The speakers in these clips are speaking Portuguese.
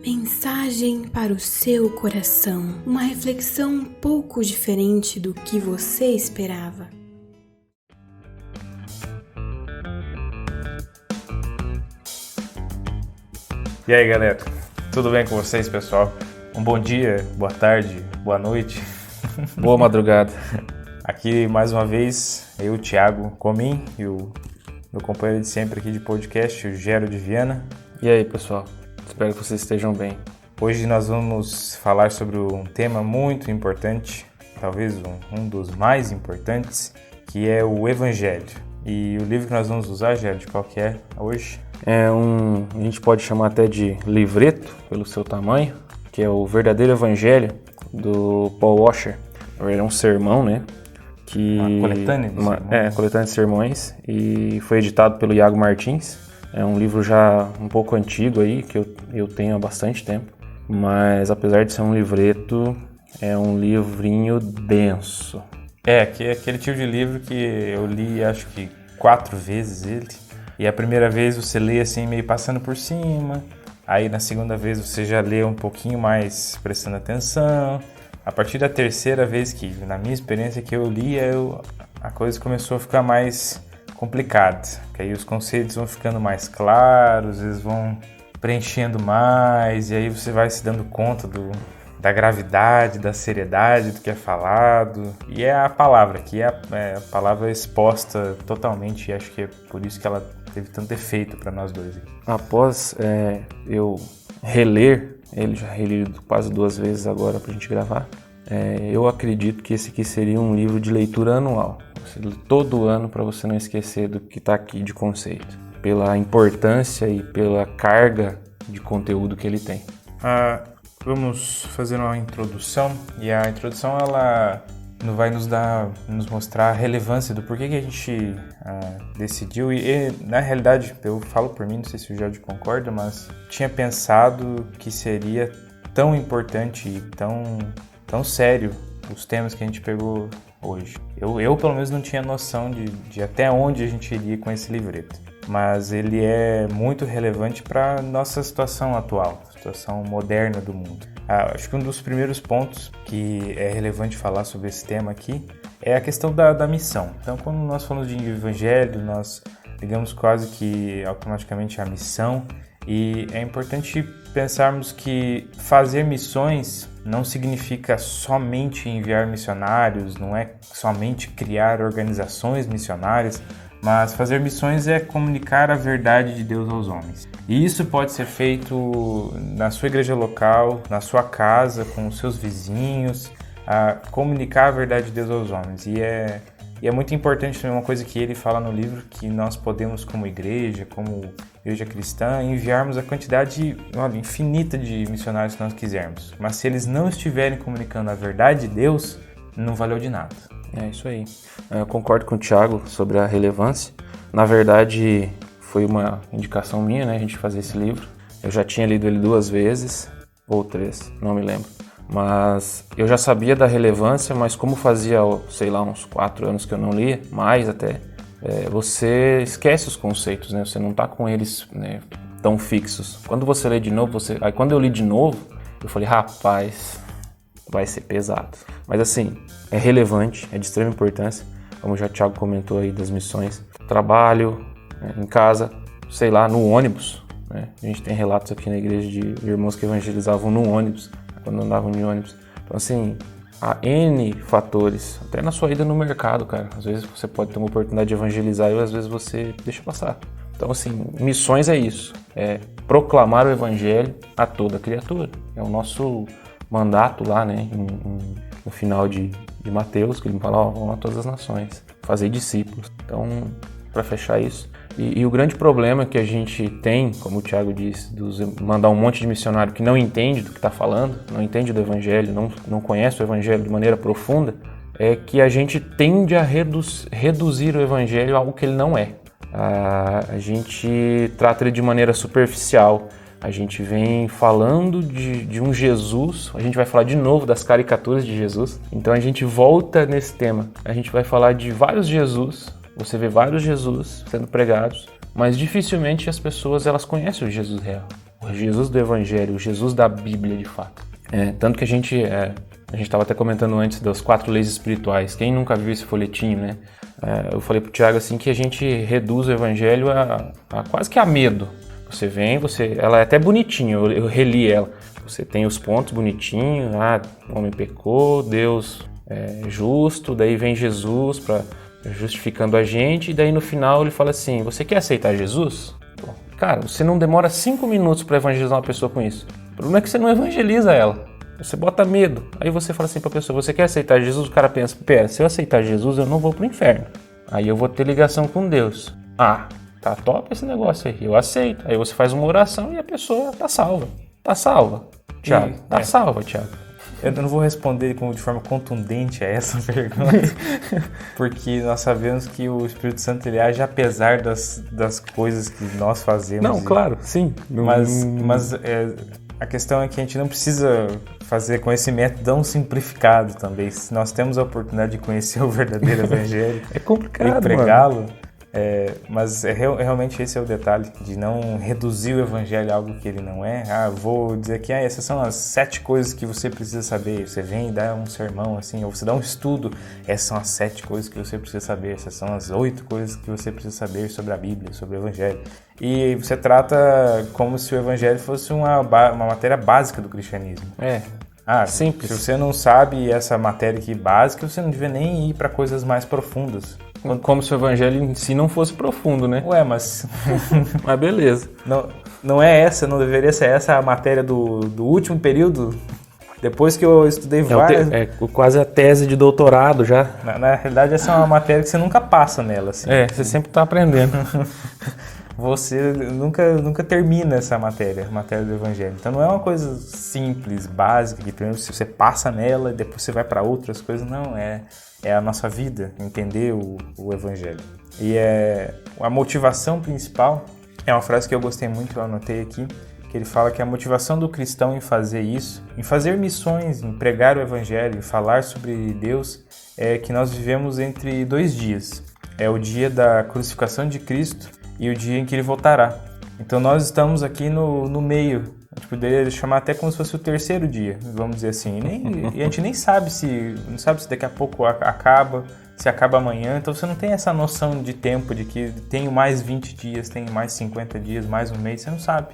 Mensagem para o seu coração. Uma reflexão um pouco diferente do que você esperava. E aí, galera? Tudo bem com vocês, pessoal? Um bom dia, boa tarde, boa noite. Boa madrugada. Aqui, mais uma vez, eu, Thiago Comim, e o meu companheiro de sempre aqui de podcast, o Gero de Viana. E aí, pessoal? Espero que vocês estejam bem. Hoje nós vamos falar sobre um tema muito importante, talvez um dos mais importantes, que é o Evangelho. E o livro que nós vamos usar, Gero, de qual que é hoje? A gente pode chamar até de livreto, pelo seu tamanho, que é o Verdadeiro Evangelho, do Paul Washer. É um sermão, né? Uma coletânea de sermões. Coletânea de sermões, e foi editado pelo Iago Martins. É um livro já um pouco antigo aí, que eu tenho há bastante tempo, mas apesar de ser um livreto, é um livrinho denso. Que é aquele tipo de livro que eu li acho que 4 vezes ele, e a primeira vez você lê assim meio passando por cima, aí na segunda vez você já lê um pouquinho mais prestando atenção. A partir da terceira vez que, na minha experiência, que eu li, a coisa começou a ficar mais complicada. Porque aí os conceitos vão ficando mais claros, eles vão preenchendo mais, e aí você vai se dando conta da gravidade, da seriedade do que é falado. E é a palavra, que é a palavra exposta totalmente, e acho que é por isso que ela teve tanto efeito para nós dois. Após eu reler, ele já relido quase 2 vezes agora pra gente gravar, eu acredito que esse aqui seria um livro de leitura anual. Você lê todo ano para você não esquecer do que está aqui de conceito, pela importância e pela carga de conteúdo que ele tem. Vamos fazer uma introdução, e a introdução ela vai nos mostrar a relevância do porquê que a gente decidiu, e na realidade, eu falo por mim, não sei se o Jorge concorda, mas tinha pensado que seria tão importante e tão sério os temas que a gente pegou hoje. Eu pelo menos não tinha noção de até onde a gente iria com esse livreto, mas ele é muito relevante para a nossa situação atual, situação moderna do mundo. Acho que um dos primeiros pontos que é relevante falar sobre esse tema aqui é a questão da missão. Então, quando nós falamos de evangelho, nós ligamos quase que automaticamente à missão, e é importante pensarmos que fazer missões não significa somente enviar missionários, não é somente criar organizações missionárias, mas fazer missões é comunicar a verdade de Deus aos homens. E isso pode ser feito na sua igreja local, na sua casa, com os seus vizinhos, comunicar a verdade de Deus aos homens. E é muito importante também uma coisa que ele fala no livro, que nós podemos, como igreja cristã, enviarmos a quantidade infinita de missionários que nós quisermos. Mas se eles não estiverem comunicando a verdade de Deus, não valeu de nada. É isso aí. Eu concordo com o Thiago sobre a relevância. Na verdade, foi uma indicação minha, né, a gente fazer esse livro. Eu já tinha lido ele 2 vezes, ou 3, não me lembro. Mas eu já sabia da relevância, mas como fazia, sei lá, uns 4 anos que eu não lia, mais até, você esquece os conceitos, né? Você não tá com eles, né, tão fixos. Quando você lê de novo, aí quando eu li de novo, eu falei, rapaz, vai ser pesado. Mas assim, é relevante, é de extrema importância, como já o Thiago comentou aí das missões. Trabalho, né, em casa, sei lá, no ônibus, né? A gente tem relatos aqui na igreja de irmãos que evangelizavam no ônibus, quando andavam de ônibus. Então assim, há N fatores, até na sua ida no mercado, cara. Às vezes você pode ter uma oportunidade de evangelizar e às vezes você deixa passar. Então assim, missões é isso, é proclamar o evangelho a toda criatura. É o nosso mandato lá, né, no final de Mateus, que ele fala, vão a todas as nações, fazer discípulos. Então, para fechar isso, e o grande problema que a gente tem, como o Thiago disse, mandar um monte de missionário que não entende do que está falando, não entende do evangelho, não conhece o evangelho de maneira profunda, é que a gente tende a reduzir o evangelho a algo que ele não é. A gente trata ele de maneira superficial. A gente vem falando de um Jesus, a gente vai falar de novo das caricaturas de Jesus. Então a gente volta nesse tema. A gente vai falar de vários Jesus, você vê vários Jesus sendo pregados, mas dificilmente as pessoas elas conhecem o Jesus real. o Jesus do Evangelho, o Jesus da Bíblia de fato. Tanto que a gente estava até comentando antes das 4 leis espirituais. Quem nunca viu esse folhetinho, né? Eu falei pro Thiago assim que a gente reduz o Evangelho a quase que a medo. Você vem, ela é até bonitinha, eu reli ela. Você tem os pontos bonitinhos, o homem pecou, Deus é justo, daí vem Jesus justificando a gente, e daí no final ele fala assim, você quer aceitar Jesus? Pô, cara, você não demora 5 minutos para evangelizar uma pessoa com isso. O problema é que você não evangeliza ela. Você bota medo. Aí você fala assim pra pessoa, você quer aceitar Jesus? O cara pensa, pera, se eu aceitar Jesus, eu não vou pro inferno. Aí eu vou ter ligação com Deus. Tá top esse negócio aí, eu aceito. Aí você faz uma oração e a pessoa tá salva. Tá salva, Thiago. Salva, Thiago. Eu não vou responder de forma contundente a essa pergunta, porque nós sabemos que o Espírito Santo ele age apesar das coisas que nós fazemos. Não, claro, sim. Mas a questão é que a gente não precisa fazer com esse método tão simplificado também. Se nós temos a oportunidade de conhecer o verdadeiro evangelho é complicado, e pregá-lo, mas realmente esse é o detalhe, de não reduzir o evangelho a algo que ele não é. Vou dizer que essas são as 7 coisas que você precisa saber. Você vem e dá um sermão assim, ou você dá um estudo, essas são as 7 coisas que você precisa saber, essas são as 8 coisas que você precisa saber sobre a Bíblia, sobre o evangelho. E você trata como se o evangelho fosse uma matéria básica do cristianismo. Simples. Se você não sabe essa matéria aqui básica, você não devia nem ir para coisas mais profundas. Como se o evangelho em si não fosse profundo, né? Mas... mas beleza. Não deveria ser essa a matéria do último período? Depois que eu estudei várias... quase a tese de doutorado já. Na realidade, essa é uma matéria que você nunca passa nela. Assim. Você sempre está aprendendo. Você nunca termina essa matéria do evangelho. Então não é uma coisa simples, básica, que primeiro você passa nela e depois você vai para outras coisas. Não, é a nossa vida, entender o evangelho. E a motivação principal é uma frase que eu gostei muito, eu anotei aqui, que ele fala que a motivação do cristão em fazer isso, em fazer missões, em pregar o evangelho, em falar sobre Deus, é que nós vivemos entre 2 dias. É o dia da crucificação de Cristo e o dia em que ele voltará. Então nós estamos aqui no meio, a gente poderia chamar até como se fosse o 3º dia, vamos dizer assim. E a gente nem sabe se daqui a pouco acaba, se acaba amanhã. Então você não tem essa noção de tempo, de que tenho mais 20 dias, tenho mais 50 dias, mais um mês, você não sabe.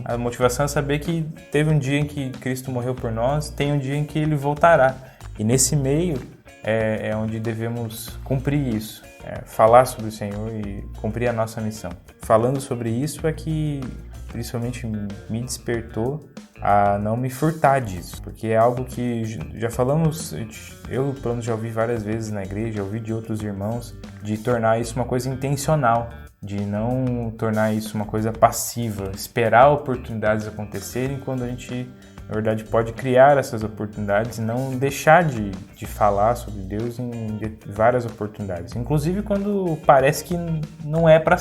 A motivação é saber que teve um dia em que Cristo morreu por nós, tem um dia em que ele voltará. E nesse meio é onde devemos cumprir isso. Falar sobre o Senhor e cumprir a nossa missão. Falando sobre isso é que principalmente me despertou a não me furtar disso, porque é algo que já falamos, eu pelo menos já ouvi várias vezes na igreja, ouvi de outros irmãos, de tornar isso uma coisa intencional, de não tornar isso uma coisa passiva, esperar oportunidades acontecerem quando a gente, na verdade, pode criar essas oportunidades e não deixar de falar sobre Deus em várias oportunidades. Inclusive quando parece que não é para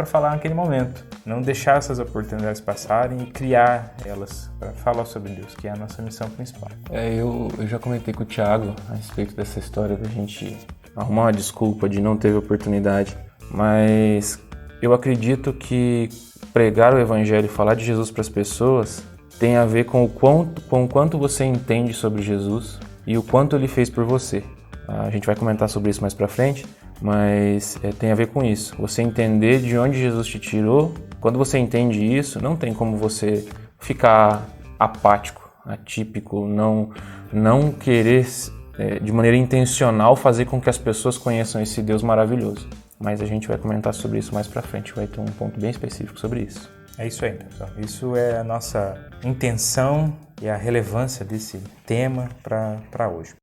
falar naquele momento. Não deixar essas oportunidades passarem e criar elas para falar sobre Deus, que é a nossa missão principal. Eu já comentei com o Thiago a respeito dessa história da gente arrumar uma desculpa de não ter oportunidade, mas eu acredito que pregar o Evangelho, falar de Jesus para as pessoas, tem a ver com o quanto você entende sobre Jesus e o quanto ele fez por você. A gente vai comentar sobre isso mais pra frente, mas tem a ver com isso. Você entender de onde Jesus te tirou. Quando você entende isso, não tem como você ficar apático, atípico, não querer de maneira intencional fazer com que as pessoas conheçam esse Deus maravilhoso. Mas a gente vai comentar sobre isso mais pra frente, vai ter um ponto bem específico sobre isso. É isso aí, pessoal. Isso é a nossa intenção e a relevância desse tema para hoje.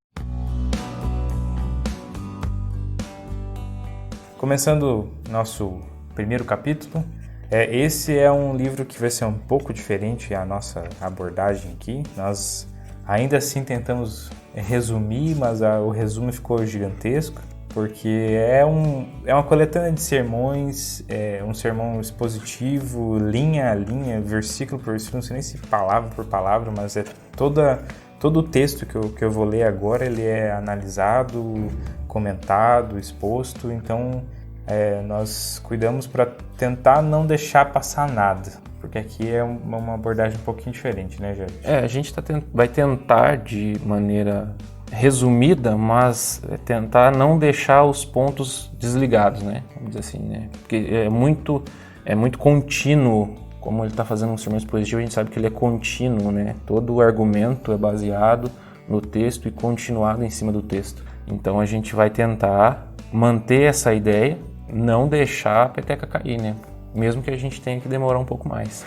Começando nosso primeiro capítulo, esse é um livro que vai ser um pouco diferente a nossa abordagem aqui. Nós ainda assim tentamos resumir, mas o resumo ficou gigantesco, porque é uma coletânea de sermões, um sermão expositivo, linha a linha, versículo por versículo, não sei nem se palavra por palavra, mas todo o texto que eu vou ler agora, ele é analisado, comentado, exposto, então nós cuidamos para tentar não deixar passar nada, Porque aqui é uma abordagem um pouquinho diferente, né, Jair? A gente vai tentar de maneira resumida, mas tentar não deixar os pontos desligados, né? Vamos dizer assim, né? Porque é muito contínuo, como ele está fazendo um sermão expositivo, a gente sabe que ele é contínuo, né? Todo o argumento é baseado no texto e continuado em cima do texto. Então a gente vai tentar manter essa ideia, não deixar a peteca cair, né? Mesmo que a gente tenha que demorar um pouco mais.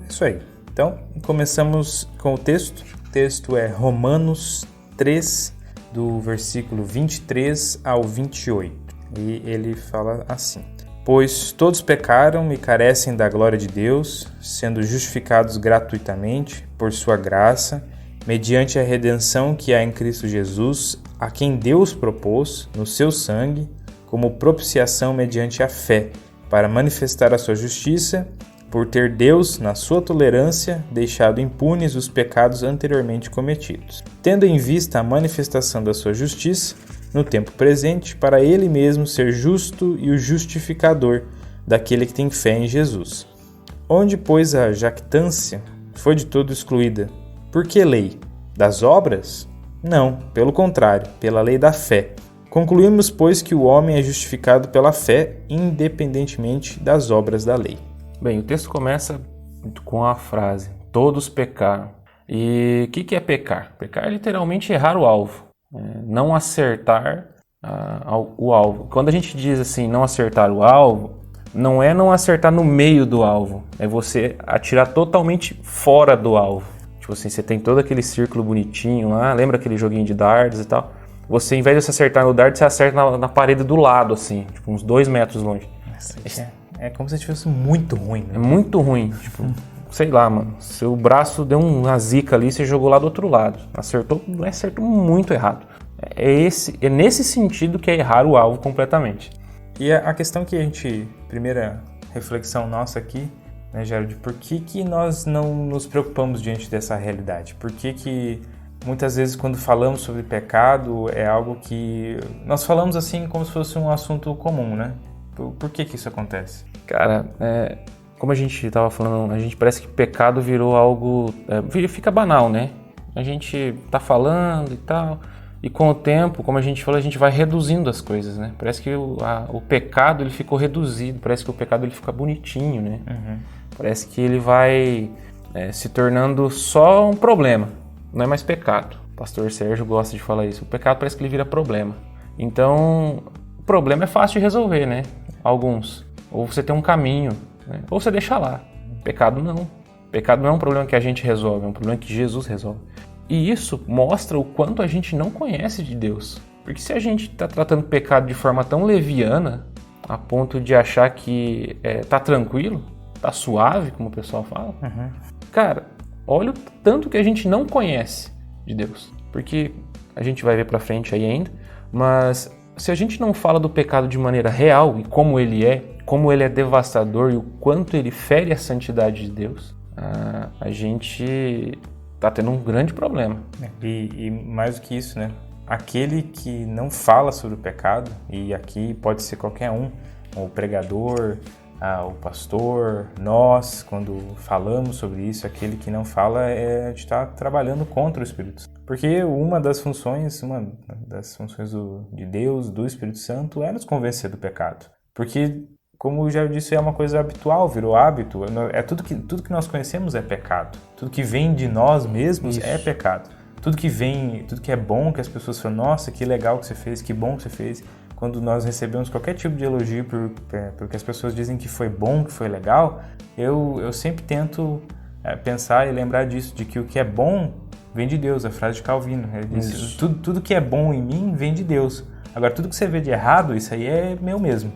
Isso aí. Então, começamos com o texto. O texto é Romanos 3, do versículo 23 ao 28. E ele fala assim: Pois todos pecaram e carecem da glória de Deus, sendo justificados gratuitamente por sua graça, mediante a redenção que há em Cristo Jesus, a quem Deus propôs no seu sangue, como propiciação mediante a fé, para manifestar a sua justiça, por ter Deus, na sua tolerância, deixado impunes os pecados anteriormente cometidos, tendo em vista a manifestação da sua justiça, no tempo presente, para ele mesmo ser justo e o justificador daquele que tem fé em Jesus. Onde, pois, a jactância foi de todo excluída. Por que lei? Das obras? Não, pelo contrário, pela lei da fé. Concluímos, pois, que o homem é justificado pela fé, independentemente das obras da lei. Bem, o texto começa com a frase, todos pecaram. E o que é pecar? Pecar é literalmente errar o alvo, não acertar o alvo. Quando a gente diz assim, não acertar o alvo, não é não acertar no meio do alvo, é você atirar totalmente fora do alvo. Tipo assim, você tem todo aquele círculo bonitinho lá, lembra aquele joguinho de dardos e tal? Você, em vez de você acertar no dardo, você acerta na parede do lado, assim, tipo uns 2 metros longe. Nossa, é como se fosse muito ruim, né? É muito ruim, tipo, sei lá, mano, seu braço deu uma zica ali, você jogou lá do outro lado, acertou muito errado. É nesse sentido que é errar o alvo completamente. E a questão que a gente, primeira reflexão nossa aqui, né, Gerald, por que nós não nos preocupamos diante dessa realidade? Por que muitas vezes quando falamos sobre pecado é algo que nós falamos assim como se fosse um assunto comum, né? Por que isso acontece? Cara, como a gente estava falando, a gente parece que pecado virou algo, fica banal, né? A gente tá falando e tal, e com o tempo, como a gente falou, a gente vai reduzindo as coisas, né? Parece que o pecado ele ficou reduzido, parece que o pecado ele fica bonitinho, né? Uhum. Parece que ele vai se tornando só um problema, não é mais pecado. O pastor Sérgio gosta de falar isso, o pecado parece que ele vira problema. Então, o problema é fácil de resolver, né? Alguns. Ou você tem um caminho, né? Ou você deixa lá. Pecado não. Pecado não é um problema que a gente resolve, é um problema que Jesus resolve. E isso mostra o quanto a gente não conhece de Deus. Porque se a gente está tratando pecado de forma tão leviana, a ponto de achar que tá tranquilo, tá suave, como o pessoal fala, cara, olha o tanto que a gente não conhece de Deus. Porque a gente vai ver pra frente aí ainda, mas se a gente não fala do pecado de maneira real e como ele é devastador e o quanto ele fere a santidade de Deus, a gente está tendo um grande problema. E mais do que isso, né? Aquele que não fala sobre o pecado, e aqui pode ser qualquer um, o pregador, o pastor, nós, quando falamos sobre isso, aquele que não fala, a gente está trabalhando contra o Espírito Santo. Porque uma das funções de Deus, do Espírito Santo, é nos convencer do pecado. Porque, como eu já disse, é uma coisa habitual, virou hábito. Tudo que nós conhecemos é pecado. Tudo que vem de nós mesmos é pecado. Tudo que é bom, que as pessoas falam, nossa, que legal que você fez, que bom que você fez. Quando nós recebemos qualquer tipo de elogio porque as pessoas dizem que foi bom, que foi legal, eu sempre tento pensar e lembrar disso, de que o que é bom vem de Deus, a frase de Calvino. Ele diz, tudo que é bom em mim vem de Deus. Agora, tudo que você vê de errado, isso aí é meu mesmo.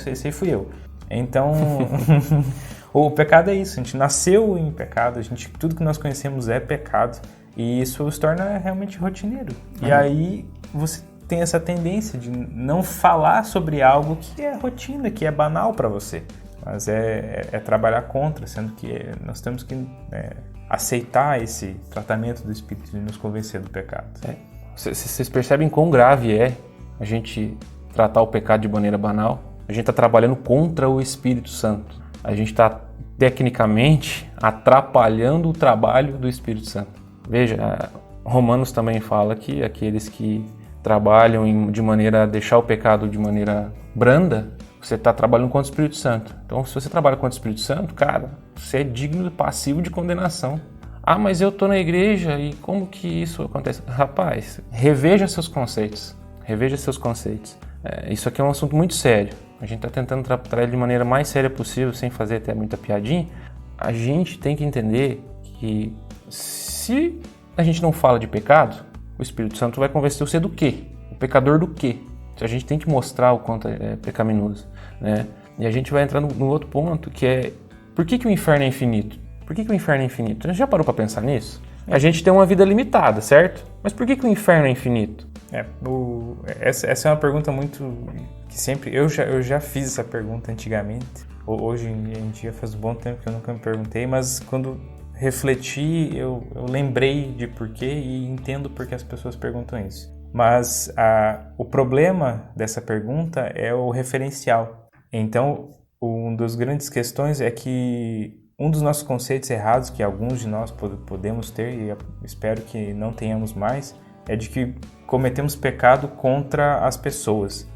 Isso aí fui eu. Então, o pecado é isso. A gente nasceu em pecado. Tudo que nós conhecemos é pecado. E isso se torna realmente rotineiro. E aí, você tem essa tendência de não falar sobre algo que é rotina, que é banal para você. Mas é trabalhar contra, sendo que nós temos que aceitar esse tratamento do Espírito de nos convencer do pecado. Vocês percebem quão grave é a gente tratar o pecado de maneira banal? A gente está trabalhando contra o Espírito Santo. A gente está tecnicamente, atrapalhando o trabalho do Espírito Santo. Veja, Romanos também fala que aqueles que trabalham de maneira a deixar o pecado de maneira branda, você está trabalhando contra o Espírito Santo. Então, se você trabalha contra o Espírito Santo, cara, você é digno e passivo de condenação. Ah, mas eu estou na igreja e como que isso acontece? Rapaz, reveja seus conceitos. Reveja seus conceitos. Isso aqui é um assunto muito sério. A gente está tentando tratar ele de maneira mais séria possível, sem fazer até muita piadinha. A gente tem que entender que se a gente não fala de pecado, o Espírito Santo vai convencer você do quê? O pecador do quê? A gente tem que mostrar o quanto é pecaminoso, né? E a gente vai entrar no outro ponto, que é por que o inferno é infinito? Por que o inferno é infinito? Você já parou para pensar nisso? A gente tem uma vida limitada, certo? Mas por que o inferno é infinito? Essa é uma pergunta muito que sempre eu já fiz essa pergunta antigamente. Hoje em dia faz um bom tempo que eu nunca me perguntei, mas quando refleti eu lembrei de porquê e entendo porque as pessoas perguntam isso. Mas o problema dessa pergunta é o referencial. Então, uma das grandes questões é que um dos nossos conceitos errados, que alguns de nós podemos ter, e espero que não tenhamos mais, é de que cometemos pecado contra as pessoas.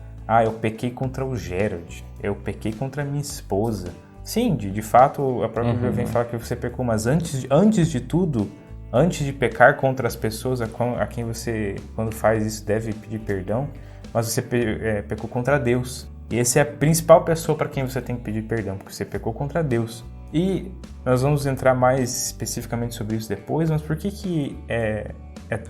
Eu pequei contra o Gerald, eu pequei contra a minha esposa. Sim, de fato, a própria Bíblia vem falar que você pecou, mas antes de tudo, antes de pecar contra as pessoas a quem você, quando faz isso, deve pedir perdão, mas você pecou contra Deus. E essa é a principal pessoa para quem você tem que pedir perdão, porque você pecou contra Deus. E nós vamos entrar mais especificamente sobre isso depois, mas por que é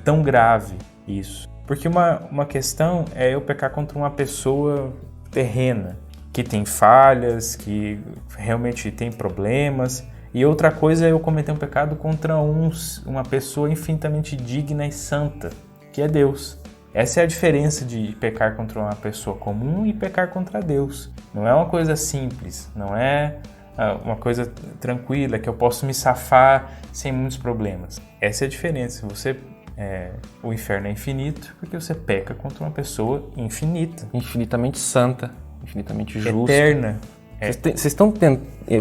tão grave isso? Porque uma questão é eu pecar contra uma pessoa terrena, que tem falhas, que realmente tem problemas, e outra coisa é eu cometer um pecado contra uma pessoa infinitamente digna e santa, que é Deus. Essa é a diferença de pecar contra uma pessoa comum e pecar contra Deus. Não é uma coisa simples, não é uma coisa tranquila, que eu posso me safar sem muitos problemas. Essa é a diferença. O inferno é infinito porque você peca contra uma pessoa infinita. Infinitamente santa, infinitamente justa. Eterna. Vocês estão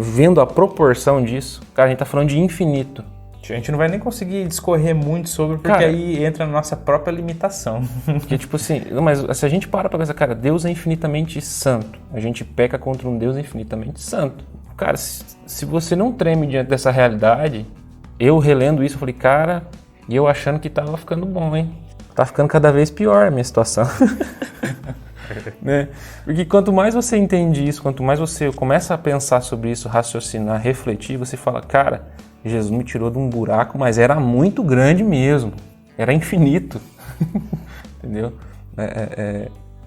vendo a proporção disso? Cara, a gente tá falando de infinito. A gente não vai nem conseguir discorrer muito sobre, porque aí entra na nossa própria limitação. Porque, tipo assim, mas se a gente para pra pensar, cara, Deus é infinitamente santo. A gente peca contra um Deus infinitamente santo. Cara, se você não treme diante dessa realidade, eu relendo isso, eu falei, cara, e eu achando que tava ficando bom, hein? Tá ficando cada vez pior a minha situação. Né? Porque quanto mais você entende isso, quanto mais você começa a pensar sobre isso, raciocinar, refletir, você fala, cara, Jesus me tirou de um buraco, mas era muito grande mesmo, era infinito. Entendeu?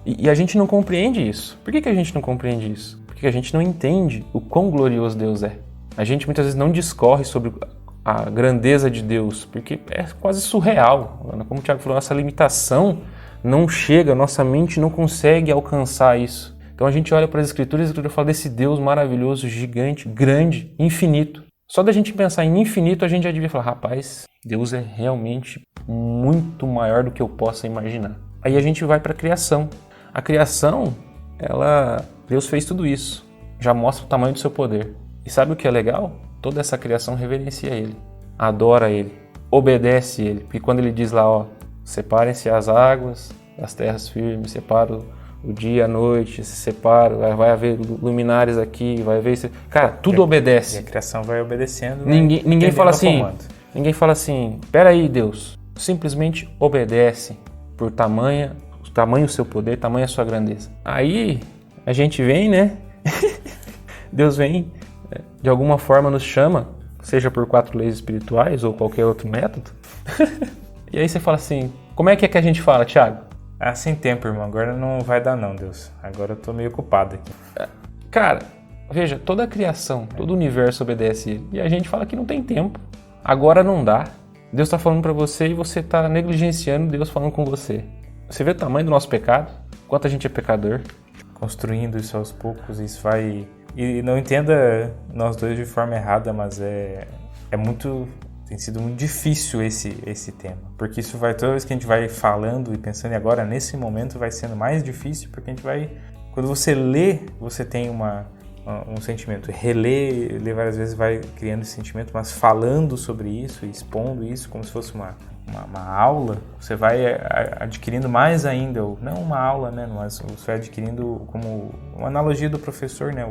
E a gente não compreende isso. Por que a gente não compreende isso? Porque a gente não entende o quão glorioso Deus é. A gente muitas vezes não discorre sobre a grandeza de Deus, porque é quase surreal. Como o Thiago falou, nossa limitação não chega, nossa mente não consegue alcançar isso. Então a gente olha para as Escrituras e a Escritura fala desse Deus maravilhoso, gigante, grande, infinito. Só da gente pensar em infinito, a gente já devia falar, rapaz, Deus é realmente muito maior do que eu possa imaginar. Aí a gente vai para a criação. A criação, Deus fez tudo isso, já mostra o tamanho do seu poder. E sabe o que é legal? Toda essa criação reverencia Ele, adora Ele, obedece Ele. Porque quando Ele diz lá, separem-se as águas das terras firmes, separa o dia, a noite, se separa, vai haver luminares aqui, vai haver... Cara, tudo obedece. E a criação vai obedecendo. Ninguém fala assim, peraí, Deus. Simplesmente obedece por tamanho o seu poder, tamanho a sua grandeza. Aí a gente vem, né? Deus vem, de alguma forma nos chama, seja por 4 leis espirituais ou qualquer outro método. E aí você fala assim, como é que a gente fala, Thiago? Sem tempo, irmão. Agora não vai dar não, Deus. Agora eu tô meio ocupado aqui. Cara, veja, toda a criação, todo o universo obedece Ele. E a gente fala que não tem tempo. Agora não dá. Deus tá falando pra você e você tá negligenciando Deus falando com você. Você vê o tamanho do nosso pecado? Quanto a gente é pecador? Construindo isso aos poucos, isso vai... E não entenda nós dois de forma errada, mas tem sido muito difícil esse tema, porque isso vai, toda vez que a gente vai falando e pensando, e agora nesse momento vai sendo mais difícil, porque a gente vai, quando você lê, você tem uma um sentimento. Ler várias vezes vai criando esse sentimento, mas falando sobre isso, expondo isso como se fosse uma aula, você vai adquirindo mais ainda, não uma aula, né, mas você vai adquirindo como uma analogia do professor, né,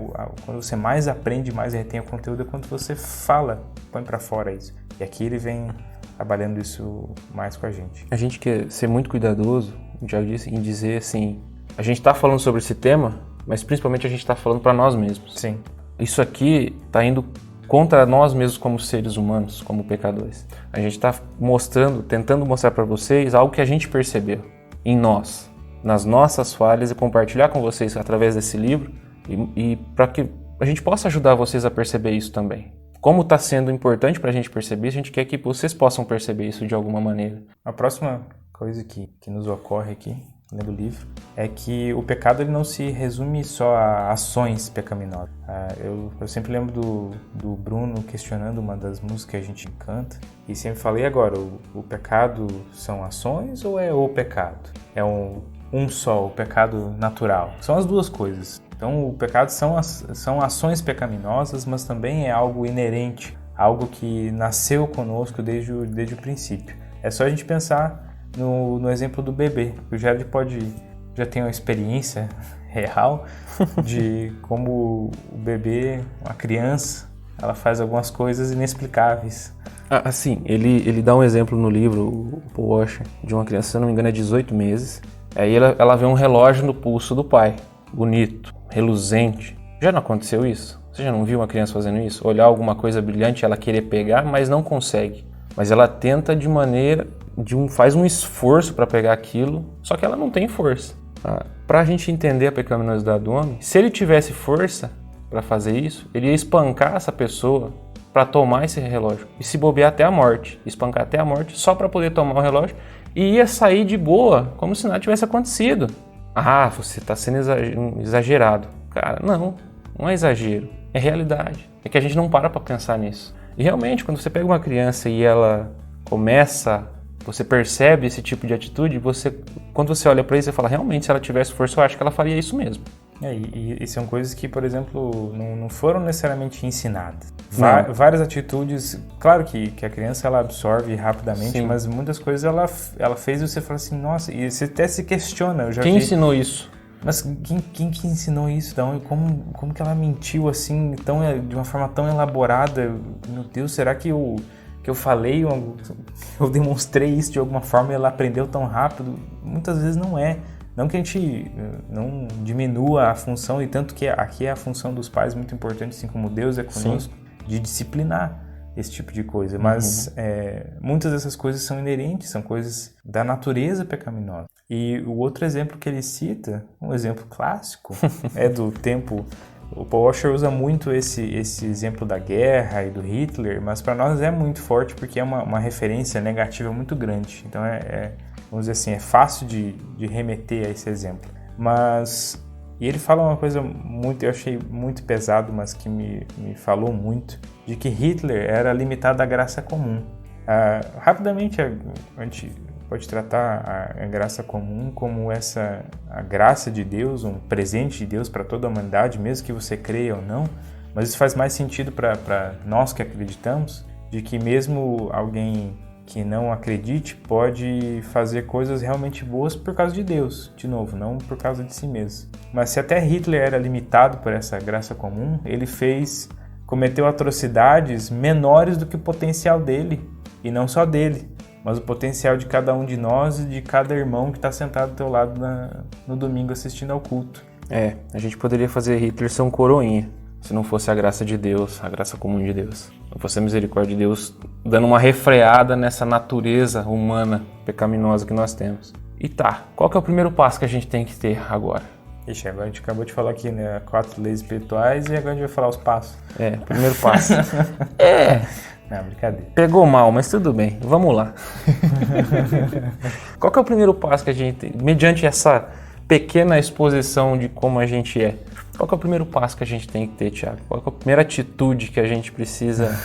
quando você mais aprende, mais retém o conteúdo é quando você fala, põe para fora isso. E aqui ele vem trabalhando isso mais com a gente. A gente quer ser muito cuidadoso, já disse, em dizer assim, a gente está falando sobre esse tema, mas principalmente a gente está falando para nós mesmos. Sim. Isso aqui está indo contra nós mesmos como seres humanos, como pecadores. A gente está tentando mostrar para vocês algo que a gente percebeu em nós, nas nossas falhas, e compartilhar com vocês através desse livro e para que a gente possa ajudar vocês a perceber isso também. Como está sendo importante para a gente perceber, a gente quer que vocês possam perceber isso de alguma maneira. A próxima coisa que nos ocorre aqui, lendo o livro, é que o pecado ele não se resume só a ações pecaminosas. Eu sempre lembro do Bruno questionando uma das músicas que a gente canta e sempre falei agora, o pecado são ações ou é o pecado? É um só, o pecado natural. São as duas coisas. Então o pecado são ações pecaminosas, mas também é algo inerente, algo que nasceu conosco desde o princípio. É só a gente pensar no exemplo do bebê. O Jared já tem uma experiência real de como o bebê, uma criança, ela faz algumas coisas inexplicáveis. Assim, ele dá um exemplo no livro, o Paul Washer, de uma criança, se eu não me engano, é 18 meses. Aí ela vê um relógio no pulso do pai, bonito, reluzente. Já não aconteceu isso? Você já não viu uma criança fazendo isso? Olhar alguma coisa brilhante, ela querer pegar, mas não consegue. Mas ela tenta faz um esforço para pegar aquilo, só que ela não tem força. Para a gente entender a pecaminosidade do homem, se ele tivesse força para fazer isso, ele ia espancar essa pessoa para tomar esse relógio e se bobear até a morte, espancar até a morte só para poder tomar o relógio e ia sair de boa, como se nada tivesse acontecido. Você está sendo exagerado. Cara, não é exagero, é realidade. É que a gente não para pensar nisso. E realmente, quando você pega uma criança e ela você percebe esse tipo de atitude, quando você olha para isso, você fala, realmente, se ela tivesse força, eu acho que ela faria isso mesmo. E são coisas que, por exemplo, não foram necessariamente ensinadas. Várias atitudes, claro que a criança ela absorve rapidamente, sim, mas muitas coisas ela fez e você fala assim, nossa, e você até se questiona. Quem ensinou isso? Mas quem que ensinou isso? Então, e como que ela mentiu assim, de uma forma tão elaborada? Meu Deus, será que eu falei, eu demonstrei isso de alguma forma e ela aprendeu tão rápido? Muitas vezes não é. Não que a gente não diminua a função, e tanto que aqui é a função dos pais muito importante, assim como Deus é conosco, sim, de disciplinar esse tipo de coisa. Mas muitas dessas coisas são inerentes, são coisas da natureza pecaminosa. E o outro exemplo que ele cita, um exemplo clássico, é do tempo. O Paul Washer usa muito esse exemplo da guerra e do Hitler, mas para nós é muito forte porque é uma referência negativa muito grande. Então vamos dizer assim, é fácil de remeter a esse exemplo. E ele fala uma coisa eu achei muito pesado, mas que me falou muito, de que Hitler era limitado à graça comum. Rapidamente a gente pode tratar a graça comum como a graça de Deus, um presente de Deus para toda a humanidade, mesmo que você creia ou não, mas isso faz mais sentido para nós que acreditamos, de que mesmo alguém que não acredite pode fazer coisas realmente boas por causa de Deus, de novo, não por causa de si mesmo. Mas se até Hitler era limitado por essa graça comum, ele cometeu atrocidades menores do que o potencial dele, e não só dele, mas o potencial de cada um de nós e de cada irmão que está sentado do teu lado no domingo assistindo ao culto. A gente poderia fazer Hitler ser um coroinha, se não fosse a graça de Deus, a graça comum de Deus. Não fosse a misericórdia de Deus dando uma refreada nessa natureza humana pecaminosa que nós temos. E qual que é o primeiro passo que a gente tem que ter agora? Agora a gente acabou de falar aqui, né, 4 leis espirituais e agora a gente vai falar os passos. Primeiro passo. Não, brincadeira. Pegou mal, mas tudo bem, vamos lá. Qual que é o primeiro passo que a gente tem, mediante essa pequena exposição de como a gente é? Qual que é o primeiro passo que a gente tem que ter, Thiago? Qual que é a primeira atitude que a gente precisa?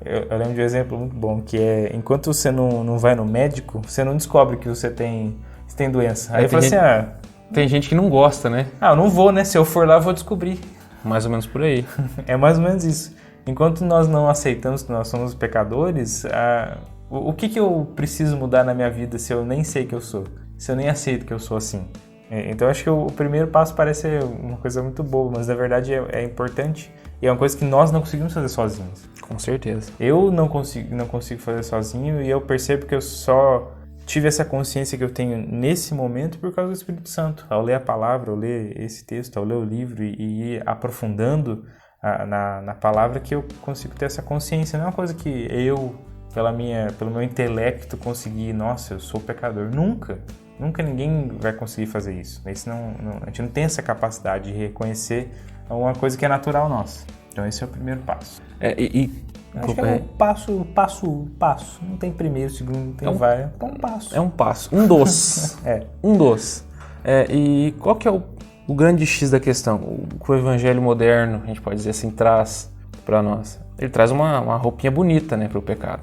Eu lembro de um exemplo muito bom, que é, enquanto você não vai no médico, você não descobre que você tem doença. Aí eu falo assim, tem gente que não gosta, né? Eu não vou, né? Se eu for lá, eu vou descobrir. Mais ou menos por aí. É mais ou menos isso. Enquanto nós não aceitamos que nós somos pecadores, o que eu preciso mudar na minha vida se eu nem sei que eu sou? Se eu nem aceito que eu sou assim? Então acho que o primeiro passo parece uma coisa muito boa, mas na verdade é importante e é uma coisa que nós não conseguimos fazer sozinhos. Com certeza. Eu não consigo fazer sozinho e eu percebo que eu só tive essa consciência que eu tenho nesse momento por causa do Espírito Santo. Ao ler a palavra, ao ler esse texto, ao ler o livro e ir aprofundando na palavra que eu consigo ter essa consciência. Não é uma coisa que eu, pelo meu intelecto, consegui, nossa, eu sou pecador. Nunca ninguém vai conseguir fazer isso. A gente não tem essa capacidade de reconhecer uma coisa que é natural nossa. Então esse é o primeiro passo. Acho que é um passo. Não tem primeiro, segundo, não tem vai. É um passo. É um passo. Um dos. Um dos. E qual que é o grande X da questão? O que o evangelho moderno, a gente pode dizer assim, traz para nós? Ele traz uma roupinha bonita, né, para o pecado.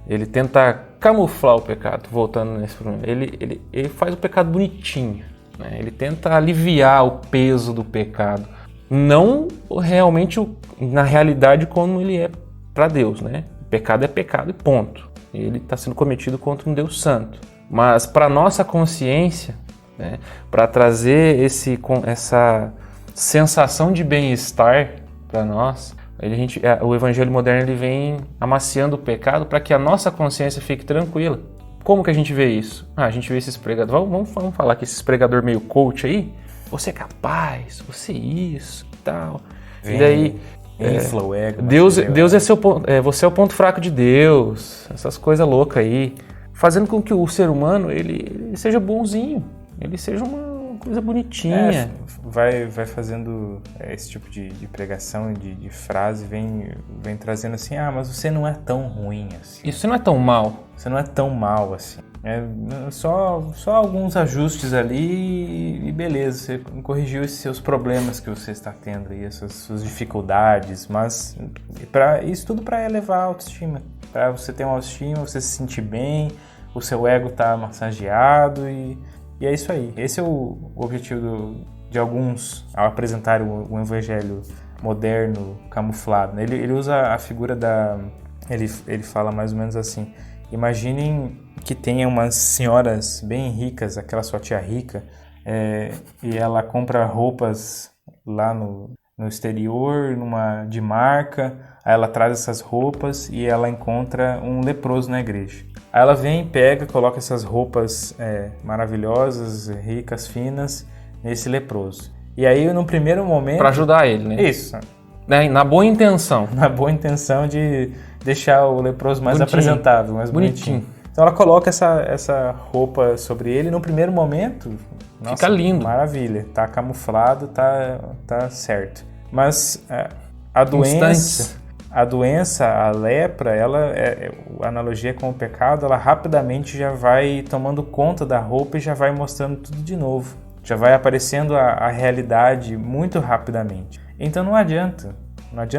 Ele tenta camuflar o pecado, voltando nesse problema. Ele faz o pecado bonitinho, né? Ele tenta aliviar o peso do pecado. Não realmente, na realidade, como ele é para Deus, né? O pecado é pecado e ponto. Ele está sendo cometido contra um Deus santo. Mas para nossa consciência, né, para trazer essa sensação de bem-estar para nós, o evangelho moderno ele vem amaciando o pecado para que a nossa consciência fique tranquila. Como que a gente vê isso? A gente vê esses pregadores, vamos falar que esses pregadores meio coach aí, você é capaz, você é isso e tal. E daí, infla o ego. Deus você é o ponto fraco de Deus, essas coisas loucas aí, fazendo com que o ser humano ele seja bonzinho, ele seja uma coisa bonitinha. Vai fazendo esse tipo de pregação e de frase, vem trazendo assim, mas você não é tão ruim assim. Isso não é tão mal. Você não é tão mal assim. Só alguns ajustes ali e beleza, você corrigiu esses seus problemas que você está tendo aí, essas suas dificuldades, mas isso tudo para elevar a autoestima, para você ter uma autoestima, você se sentir bem, o seu ego tá massageado e é isso aí. Esse é o objetivo de alguns ao apresentar o evangelho moderno camuflado, né? Ele usa a figura ele fala mais ou menos assim: imaginem que tenha umas senhoras bem ricas, aquela sua tia rica, e ela compra roupas lá no exterior, de marca, aí ela traz essas roupas e ela encontra um leproso na igreja. Aí ela vem, pega, coloca essas roupas maravilhosas, ricas, finas, nesse leproso. E aí, no primeiro momento... Para ajudar ele, né? Isso. Na boa intenção. Na boa intenção de deixar o leproso mais bonitinho. Apresentável, mais bonitinho. Então ela coloca essa roupa sobre ele, no primeiro momento... Nossa, fica lindo. Maravilha. Tá camuflado, tá certo. Mas a doença, a lepra, a analogia com o pecado, ela rapidamente já vai tomando conta da roupa e já vai mostrando tudo de novo. Já vai aparecendo a realidade muito rapidamente. Então não adianta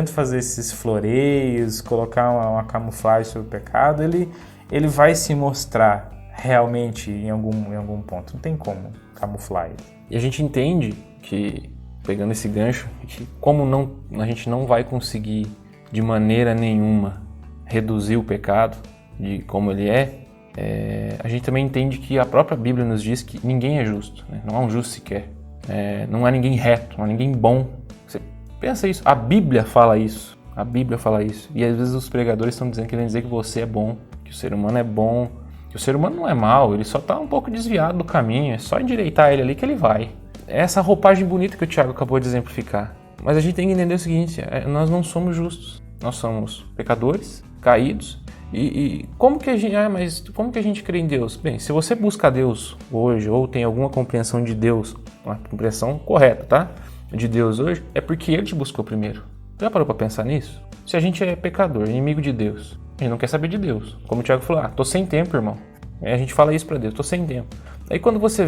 fazer esses floreios, colocar uma camuflagem sobre o pecado, ele vai se mostrar realmente em algum ponto. Não tem como camuflar ele. E a gente entende que, pegando esse gancho, que como a gente não vai conseguir de maneira nenhuma reduzir o pecado de como ele a gente também entende que a própria Bíblia nos diz que ninguém é justo, né? Não há um justo sequer, não há ninguém reto, não há ninguém bom. Você pensa isso, a Bíblia fala isso, e às vezes os pregadores estão querendo dizer que você é bom, que o ser humano é bom, que o ser humano não é mau, ele só está um pouco desviado do caminho, é só endireitar ele ali que ele vai. É essa roupagem bonita que o Tiago acabou de exemplificar. Mas a gente tem que entender o seguinte, nós não somos justos, nós somos pecadores, caídos, e como que a gente crê em Deus? Bem, se você busca Deus hoje, ou tem alguma compreensão de Deus, uma compreensão correta, tá? De Deus hoje, é porque Ele te buscou primeiro. Já parou para pensar nisso? Se a gente é pecador, inimigo de Deus, a gente não quer saber de Deus. Como o Tiago falou, tô sem tempo, irmão. A gente fala isso para Deus, tô sem tempo. Aí quando você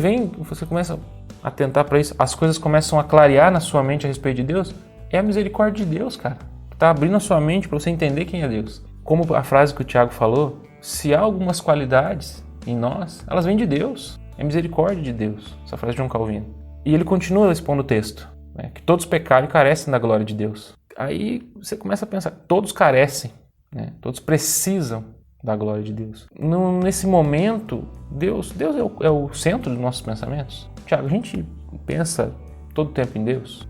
começa a atentar para isso, as coisas começam a clarear na sua mente a respeito de Deus, é a misericórdia de Deus, cara. Tá abrindo a sua mente para você entender quem é Deus. Como a frase que o Tiago falou, se há algumas qualidades em nós, elas vêm de Deus. É misericórdia de Deus, essa frase de João Calvino. E ele continua expondo o texto. né? Que todos pecaram e carecem da glória de Deus. Aí você começa a pensar, todos carecem, né? Todos precisam da glória de Deus. Nesse momento, Deus é o centro dos nossos pensamentos. Tiago, a gente pensa todo o tempo em Deus?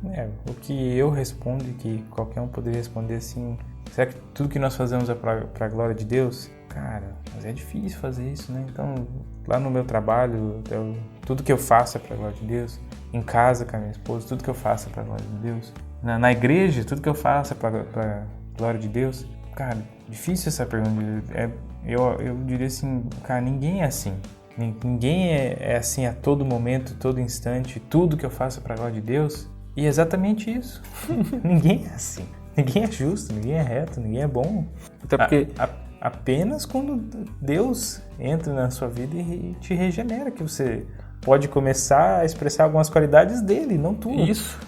O que eu respondo e que qualquer um poderia responder assim, será que tudo que nós fazemos é para a glória de Deus? Cara, mas é difícil fazer isso, né? Então, lá no meu trabalho, tudo que eu faço é para a glória de Deus. Em casa com a minha esposa, tudo que eu faço é para a glória de Deus. Na igreja, tudo que eu faço é para a glória de Deus. Cara, difícil essa pergunta. Eu diria assim, cara, ninguém é assim. Ninguém é assim a todo momento, todo instante. Tudo que eu faço é para a glória de Deus. E é exatamente isso. Ninguém é assim. Ninguém é justo, ninguém é reto, ninguém é bom. Até porque... Apenas quando Deus entra na sua vida e te regenera, que você pode começar a expressar algumas qualidades dele, não tudo. Isso.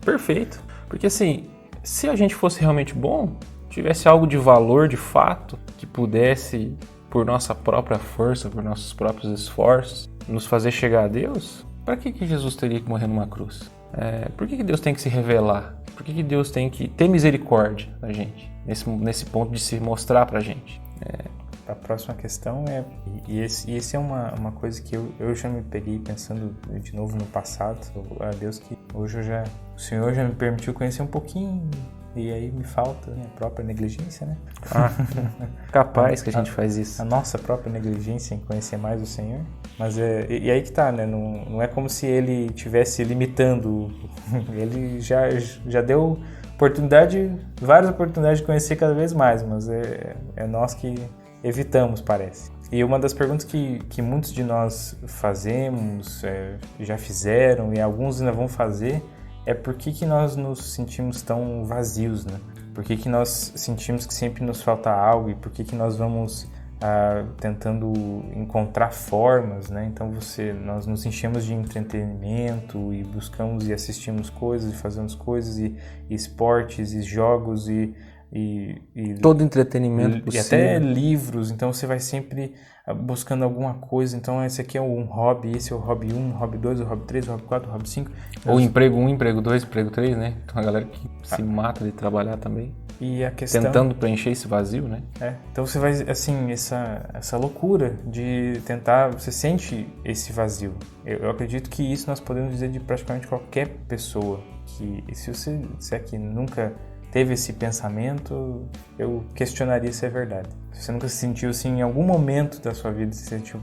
Perfeito. Porque assim, se a gente fosse realmente bom, tivesse algo de valor, de fato, que pudesse, por nossa própria força, por nossos próprios esforços, nos fazer chegar a Deus, para que Jesus teria que morrer numa cruz? Por que Deus tem que se revelar? Por que Deus tem que ter misericórdia da gente? Nesse ponto de se mostrar pra gente. A próxima questão esse é uma coisa que eu já me peguei pensando de novo no passado. A Deus que hoje o Senhor já me permitiu conhecer um pouquinho, e aí me falta a minha própria negligência, né? Capaz que a gente faz isso. A nossa própria negligência em conhecer mais o Senhor. Mas e aí que tá, né? Não é como se ele estivesse limitando. Ele já deu várias oportunidades de conhecer cada vez mais, mas é nós que evitamos, parece. E uma das perguntas que muitos de nós fazemos, já fizeram e alguns ainda vão fazer, é por que nós nos sentimos tão vazios, né? Por que nós sentimos que sempre nos falta algo e por que nós vamos tentando encontrar formas, né? Então nós nos enchemos de entretenimento e buscamos e assistimos coisas e fazemos coisas e esportes e jogos e todo entretenimento possível. E até livros, então você vai sempre buscando alguma coisa, então esse aqui é um hobby, esse é o hobby 1, o hobby 2, o hobby 3, o hobby 4, o hobby 5. Ou emprego 1, emprego 2, emprego 3, né? Então a galera que se mata de trabalhar também. E a questão... Tentando preencher esse vazio, né? Então você vai, assim, essa loucura de tentar, você sente esse vazio. Eu acredito que isso nós podemos dizer de praticamente qualquer pessoa, que se você que nunca teve esse pensamento, eu questionaria se é verdade. Se você nunca se sentiu assim, em algum momento da sua vida, você sentiu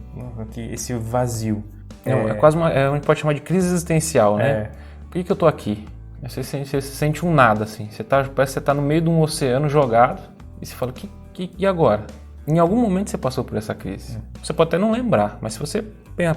esse vazio. É quase a gente pode chamar de crise existencial, né? Por que eu tô aqui? Você sente um nada, assim. Parece que você tá no meio de um oceano jogado e você fala, e agora? Em algum momento você passou por essa crise. Você pode até não lembrar, mas se você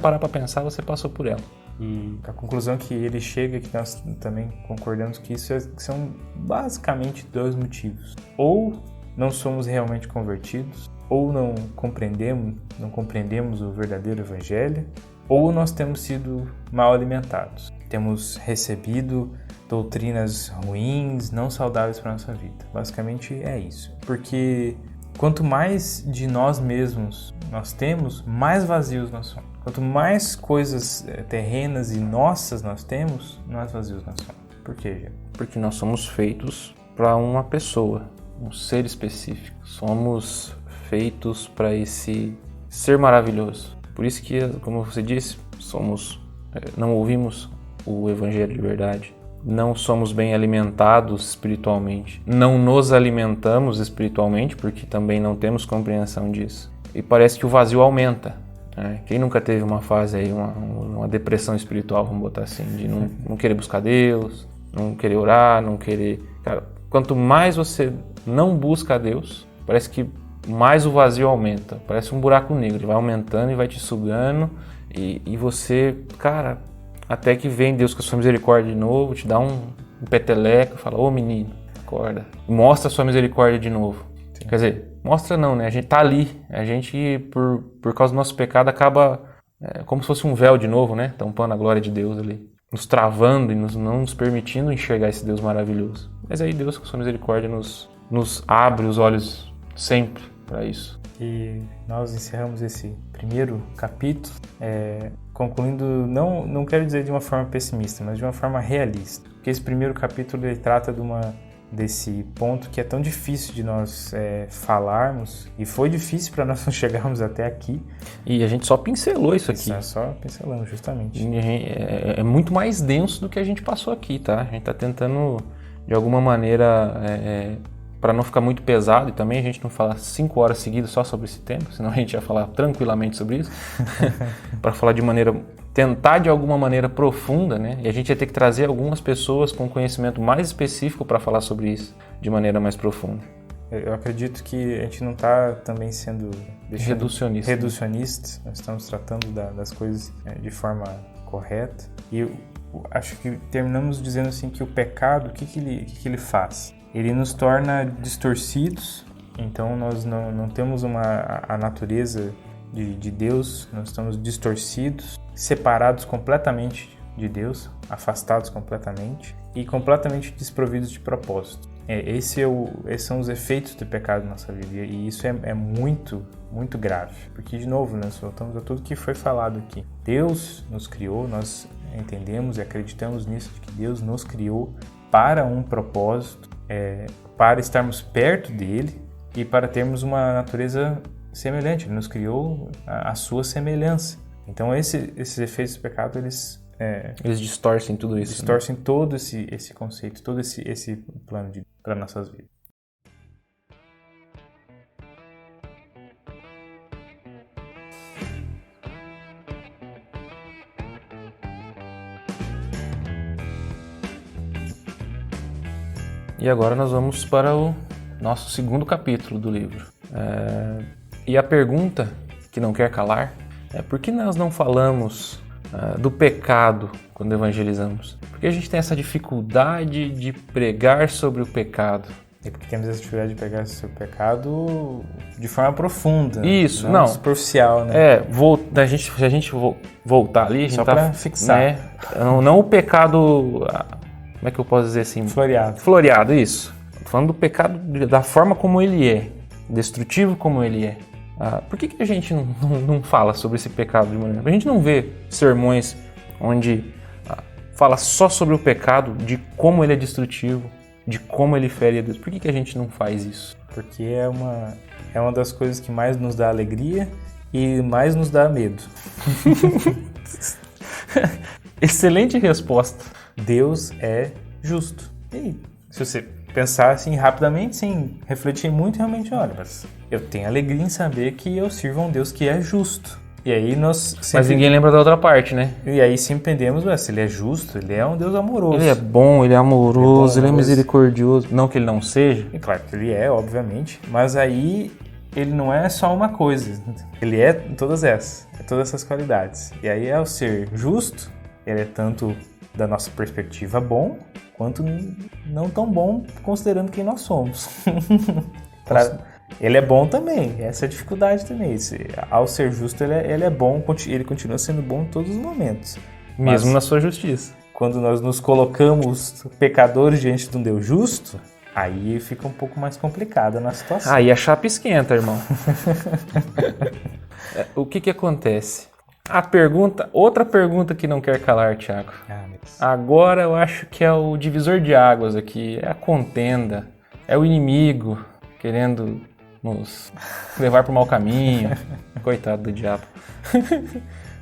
parar para pensar, você passou por ela. E a conclusão que ele chega, que nós também concordamos que são basicamente dois motivos. Ou não somos realmente convertidos, ou não compreendemos o verdadeiro evangelho, ou nós temos sido mal alimentados. Temos recebido doutrinas ruins, não saudáveis para a nossa vida. Basicamente é isso. Porque quanto mais de nós mesmos nós temos, mais vazios nós somos. Quanto mais coisas terrenas e nossas nós temos, mais vazios nós somos. Por quê, Gê? Porque nós somos feitos para uma pessoa, um ser específico. Somos feitos para esse ser maravilhoso. Por isso que, como você disse, não ouvimos o evangelho de verdade. Não somos bem alimentados espiritualmente. Não nos alimentamos espiritualmente, porque também não temos compreensão disso. E parece que o vazio aumenta. Quem nunca teve uma fase aí, uma depressão espiritual, vamos botar assim, de não querer buscar Deus, não querer orar, não querer... Cara, quanto mais você não busca a Deus, parece que mais o vazio aumenta. Parece um buraco negro, ele vai aumentando e vai te sugando e você, cara, até que vem Deus com a sua misericórdia de novo, te dá um peteleco, fala, ô menino, acorda, mostra a sua misericórdia de novo. Sim. Quer dizer, mostra não, né? A gente tá ali, a gente, por causa do nosso pecado, acaba como se fosse um véu de novo, né? Tampando a glória de Deus ali, nos travando e não nos permitindo enxergar esse Deus maravilhoso. Mas aí Deus, com sua misericórdia, nos abre os olhos sempre para isso. E nós encerramos esse primeiro capítulo, concluindo, não quero dizer de uma forma pessimista, mas de uma forma realista. Porque esse primeiro capítulo ele trata desse ponto que é tão difícil de nós falarmos, e foi difícil para nós chegarmos até aqui. E a gente só pincelou isso aqui. Só pincelamos, justamente. É muito mais denso do que a gente passou aqui, tá? A gente está tentando, de alguma maneira, para não ficar muito pesado, e também a gente não falar 5 horas seguidas só sobre esse tema, senão a gente ia falar tranquilamente sobre isso, para falar tentar de alguma maneira profunda, né? E a gente ia ter que trazer algumas pessoas com conhecimento mais específico para falar sobre isso de maneira mais profunda. Eu acredito que a gente não está também sendo reducionista, nós estamos tratando das coisas de forma correta. E eu acho que terminamos dizendo assim que o pecado, o que ele faz? Ele nos torna distorcidos, então nós não temos a natureza de Deus, nós estamos distorcidos, separados completamente de Deus, afastados completamente e completamente desprovidos de propósito. Esses são os efeitos do pecado na nossa vida, e isso é muito, muito grave, porque de novo nós voltamos a tudo que foi falado aqui. Deus nos criou, nós entendemos e acreditamos nisso, de que Deus nos criou para um propósito, para estarmos perto dele e para termos uma natureza semelhante. Ele nos criou a sua semelhança. Então esses efeitos do pecado, eles distorcem tudo isso. Distorcem, né? Todo esse conceito, todo esse plano para nossas vidas. E agora nós vamos para o nosso segundo capítulo do livro. E a pergunta que não quer calar é: por que nós não falamos do pecado quando evangelizamos? Porque a gente tem essa dificuldade de pregar sobre o pecado. É porque temos essa dificuldade de pregar sobre o pecado de forma profunda. Isso, não superficial, né? Se a gente voltar ali, a gente só para fixar. Né, não o pecado, como é que eu posso dizer assim? Floreado, isso. Tô falando do pecado da forma como ele é, destrutivo como ele é. Por que a gente não fala sobre esse pecado de maneira? A gente não vê sermões onde fala só sobre o pecado, de como ele é destrutivo, de como ele fere a Deus. Por que a gente não faz isso? Porque é uma das coisas que mais nos dá alegria e mais nos dá medo. Excelente resposta. Deus é justo. E se você pensar assim rapidamente, sem refletir muito, realmente, olha, mas eu tenho alegria em saber que eu sirvo a um Deus que é justo. E aí nós sempre... Mas ninguém lembra da outra parte, né? E aí sempre entendemos, se ele é justo, ele é um Deus amoroso. Ele é bom, ele é amoroso, ele é misericordioso. Não que ele não seja. E claro que ele é, obviamente. Mas aí ele não é só uma coisa. Ele é todas essas qualidades. E aí, ao ser justo, ele é tanto da nossa perspectiva bom, quanto não tão bom considerando quem nós somos. Ele é bom também, essa é a dificuldade também. Ao ser justo, ele é bom, ele continua sendo bom em todos os momentos. Mesmo na sua justiça. Quando nós nos colocamos pecadores diante de um Deus justo, aí fica um pouco mais complicada na situação. Aí a chapa esquenta, irmão. O que acontece? Outra pergunta que não quer calar, Thiago. Agora eu acho que é o divisor de águas aqui, é a contenda, é o inimigo querendo nos levar para o mau caminho. Coitado do diabo.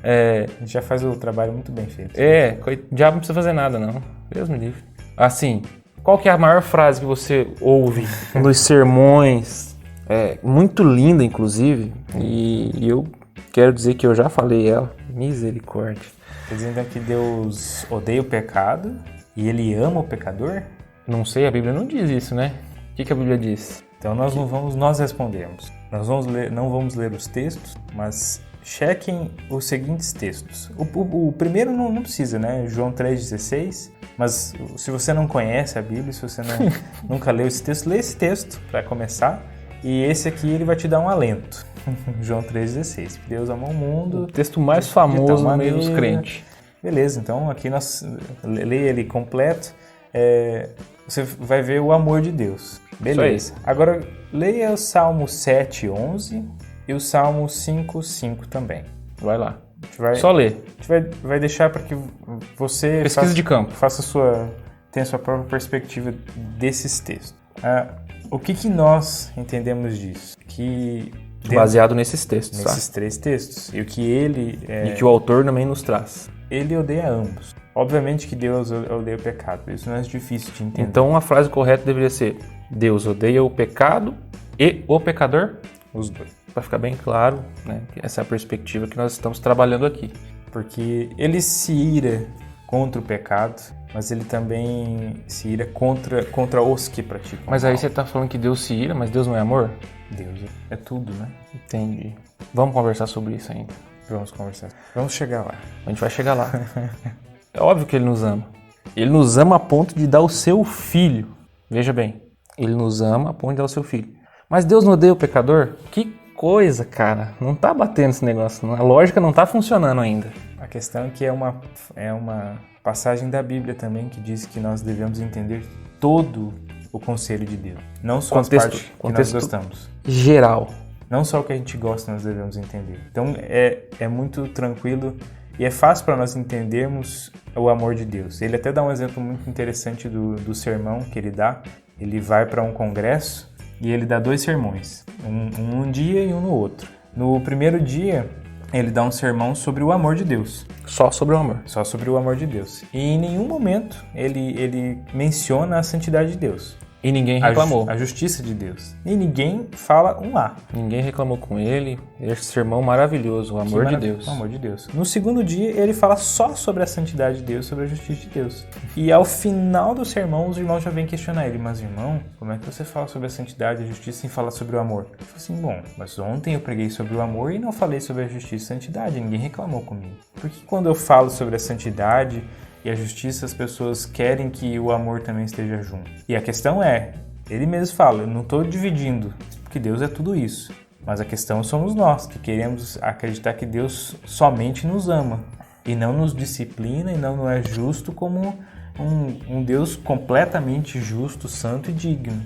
A gente já faz o trabalho muito bem feito. O diabo não precisa fazer nada, não. Deus me livre. Assim, qual que é a maior frase que você ouve nos sermões? Muito linda, inclusive, e eu quero dizer que eu já falei ela. Misericórdia. Quer dizer então que Deus odeia o pecado e Ele ama o pecador? Não sei, a Bíblia não diz isso, né? O que a Bíblia diz? Então nós respondemos. Não vamos ler os textos, mas chequem os seguintes textos. O primeiro não precisa, né? João 3,16. Mas se você não conhece a Bíblia, se você nunca leu esse texto, lê esse texto para começar. E esse aqui ele vai te dar um alento. João 3,16. Deus amou o mundo. O texto mais famoso no meio dos crentes. Beleza, então aqui nós leia ele completo. você vai ver o amor de Deus. Beleza. Agora, leia o Salmo 7:11 e o Salmo 5:5 também. Vai lá. Só ler. A gente vai deixar para que você Pesquisa de campo. tenha a sua própria perspectiva desses textos. O que nós entendemos disso? Baseado nesses textos. Nesses 3 textos. E o que ele... E que o autor também nos traz. Ele odeia ambos. Obviamente que Deus odeia o pecado. Isso não é difícil de entender. Então a frase correta deveria ser: Deus odeia o pecado e o pecador? Os dois. Para ficar bem claro, né? Essa é a perspectiva que nós estamos trabalhando aqui. Porque ele se ira contra o pecado, mas ele também se ira contra os que praticam. Mas aí você está falando que Deus se ira, mas Deus não é amor? Deus é tudo, né? Entendi. Vamos conversar sobre isso ainda. Vamos conversar. Vamos chegar lá. A gente vai chegar lá. É óbvio que ele nos ama. Ele nos ama a ponto de dar o seu filho. Veja bem, ele nos ama a ponto de dar o seu filho. Mas Deus não odeia o pecador? Que coisa, cara. Não tá batendo esse negócio. A lógica não tá funcionando ainda. A questão é que é uma passagem da Bíblia também que diz que nós devemos entender todo o conselho de Deus. Não só as partes que nós gostamos. Geral. Não só o que a gente gosta nós devemos entender. Então é muito tranquilo e é fácil para nós entendermos o amor de Deus. Ele até dá um exemplo muito interessante do sermão que ele dá. Ele vai para um congresso e ele dá 2 sermões. Um dia e um no outro. No primeiro dia, ele dá um sermão sobre o amor de Deus. Só sobre o amor. Só sobre o amor de Deus. E em nenhum momento ele menciona a santidade de Deus. E ninguém reclamou. A justiça de Deus. E ninguém fala um A. Ninguém reclamou com ele. Esse sermão maravilhoso, o amor de Deus. O amor de Deus. No segundo dia, ele fala só sobre a santidade de Deus, sobre a justiça de Deus. E ao final do sermão, os irmãos já vêm questionar ele. Mas, irmão, como é que você fala sobre a santidade e a justiça sem falar sobre o amor? Ele falou assim, bom, mas ontem eu preguei sobre o amor e não falei sobre a justiça e a santidade. Ninguém reclamou comigo. Porque quando eu falo sobre a santidade e a justiça, as pessoas querem que o amor também esteja junto. E a questão é, ele mesmo fala, eu não estou dividindo, porque Deus é tudo isso. Mas a questão somos nós, que queremos acreditar que Deus somente nos ama. E não nos disciplina e não é justo como um Deus completamente justo, santo e digno.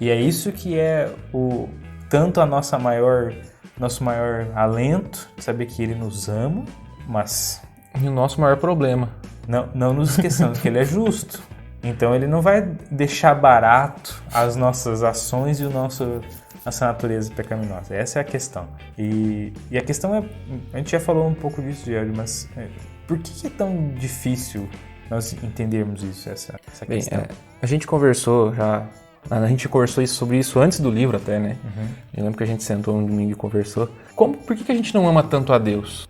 E é isso que é tanto nosso maior alento, saber que Ele nos ama, mas... E o nosso maior problema. Não nos esqueçamos que Ele é justo. Então Ele não vai deixar barato as nossas ações e nossa natureza pecaminosa. Essa é a questão. E a questão é... A gente já falou um pouco disso, Diário, mas por que é tão difícil nós entendermos isso, essa questão? Bem, a gente conversou sobre isso antes do livro até, né? Uhum. Eu lembro que a gente sentou um domingo e conversou. Por que a gente não ama tanto a Deus?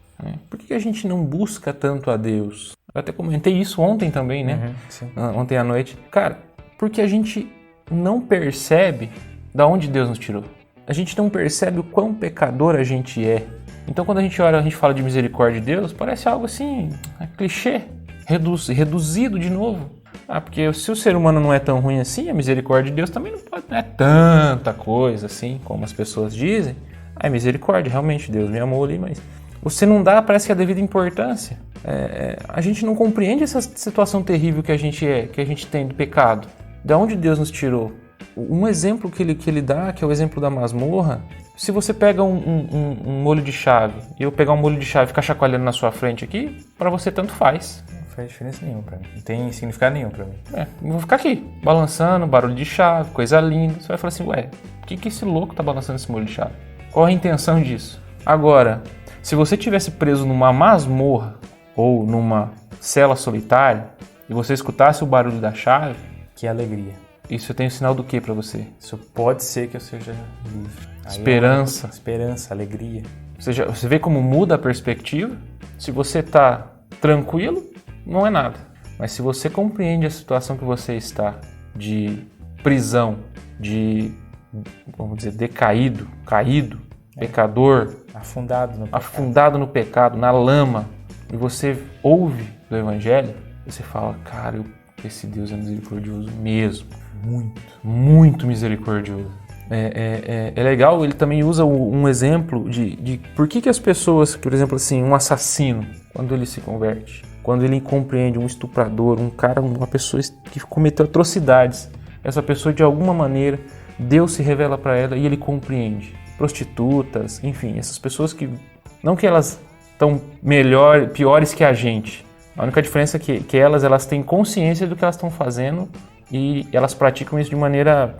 Por que a gente não busca tanto a Deus? Eu até comentei isso ontem também, né? Sim. Ontem à noite. Cara, porque a gente não percebe da onde Deus nos tirou. A gente não percebe o quão pecador a gente é. Então quando a gente olha, a gente fala de misericórdia de Deus, parece algo assim, clichê, reduzido de novo. Porque se o ser humano não é tão ruim assim, a misericórdia de Deus também não é tanta coisa assim, como as pessoas dizem. É misericórdia, realmente, Deus me amou ali, mas você não dá, parece que a devida importância. A gente não compreende essa situação terrível que a gente tem do pecado. De onde Deus nos tirou? Um exemplo que ele dá, que é o exemplo da masmorra, se você pega um molho de chave, e eu pegar um molho de chave e ficar chacoalhando na sua frente aqui, pra você tanto faz. Não faz diferença nenhuma pra mim. Não tem significado nenhum pra mim. Eu vou ficar aqui, balançando, barulho de chave, coisa linda. Você vai falar assim, por que esse louco tá balançando esse molho de chave? Qual a intenção disso? Agora, se você tivesse preso numa masmorra ou numa cela solitária e você escutasse o barulho da chave... Que alegria. Isso tem um sinal do que pra você? Isso pode ser que eu seja livre. Esperança. Esperança, alegria. Você vê como muda a perspectiva? Se você tá tranquilo, não é nada. Mas se você compreende a situação que você está de prisão, de, vamos dizer, decaído, caído, pecador, afundado no pecado, na lama, e você ouve do Evangelho, você fala, cara, esse Deus é misericordioso mesmo. Muito misericordioso. É legal, ele também usa um exemplo de por que as pessoas, por exemplo assim, um assassino, quando ele se converte, quando ele compreende um estuprador, um cara, uma pessoa que cometeu atrocidades, essa pessoa de alguma maneira, Deus se revela para ela e ele compreende. Prostitutas, enfim, essas pessoas que, não que elas estão piores que a gente, a única diferença é que elas têm consciência do que elas estão fazendo e elas praticam isso de maneira...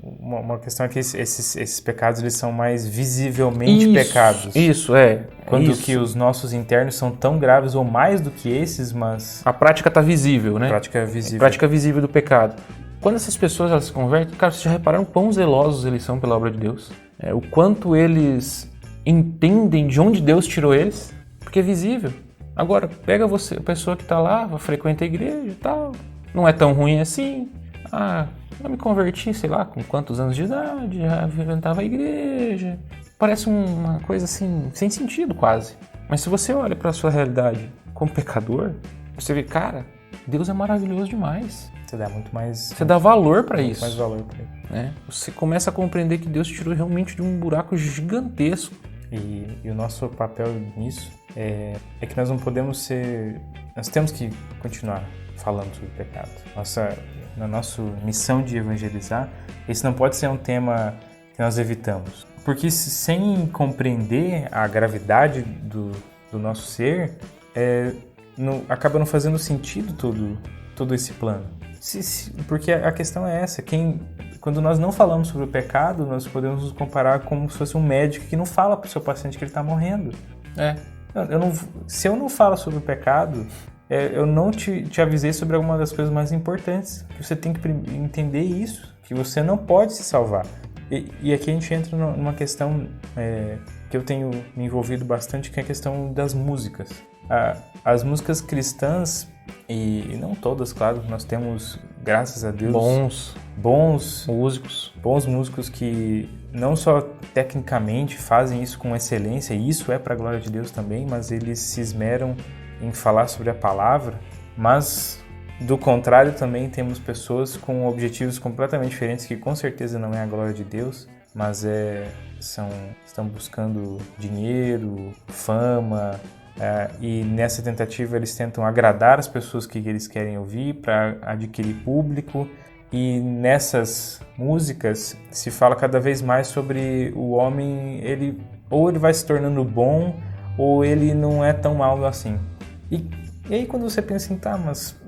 Uma questão é que esses pecados eles são mais visivelmente pecados. Isso. Quando que os nossos internos são tão graves ou mais do que esses, mas... A prática está visível, né? A prática é visível. A prática visível do pecado. Quando essas pessoas elas se convertem, cara, vocês já repararam quão zelosos eles são pela obra de Deus? O quanto eles entendem de onde Deus tirou eles? Porque é visível. Agora, pega você, a pessoa que está lá, frequenta a igreja e tal, não é tão ruim assim. Eu me converti, sei lá, com quantos anos de idade, já frequentava a igreja. Parece uma coisa assim, sem sentido quase. Mas se você olha para a sua realidade como pecador, você vê, cara, Deus é maravilhoso demais. Você dá muito mais... Você dá valor para isso. Mais valor para isso. Né? Você começa a compreender que Deus tirou realmente de um buraco gigantesco. E o nosso papel nisso é que nós não podemos ser... Nós temos que continuar falando sobre o pecado. Na nossa missão de evangelizar, esse não pode ser um tema que nós evitamos. Porque sem compreender a gravidade do nosso ser, acaba não fazendo sentido todo esse plano. Porque a questão é essa, quando nós não falamos sobre o pecado, nós podemos nos comparar como se fosse um médico que não fala para o seu paciente que ele está morrendo. Se eu não falo sobre o pecado, eu não te avisei sobre alguma das coisas mais importantes, que você tem que entender isso, que você não pode se salvar. E aqui a gente entra numa questão que eu tenho me envolvido bastante, que é a questão das músicas. As músicas cristãs, e não todas, claro, nós temos, graças a Deus, bons músicos que não só tecnicamente fazem isso com excelência, e isso é para a glória de Deus também, mas eles se esmeram em falar sobre a palavra, mas do contrário também temos pessoas com objetivos completamente diferentes, que com certeza não é a glória de Deus, mas estão buscando dinheiro, fama, e nessa tentativa eles tentam agradar as pessoas que eles querem ouvir para adquirir público, e nessas músicas se fala cada vez mais sobre o homem, ele vai se tornando bom ou ele não é tão mal assim. E aí quando você pensa assim, mas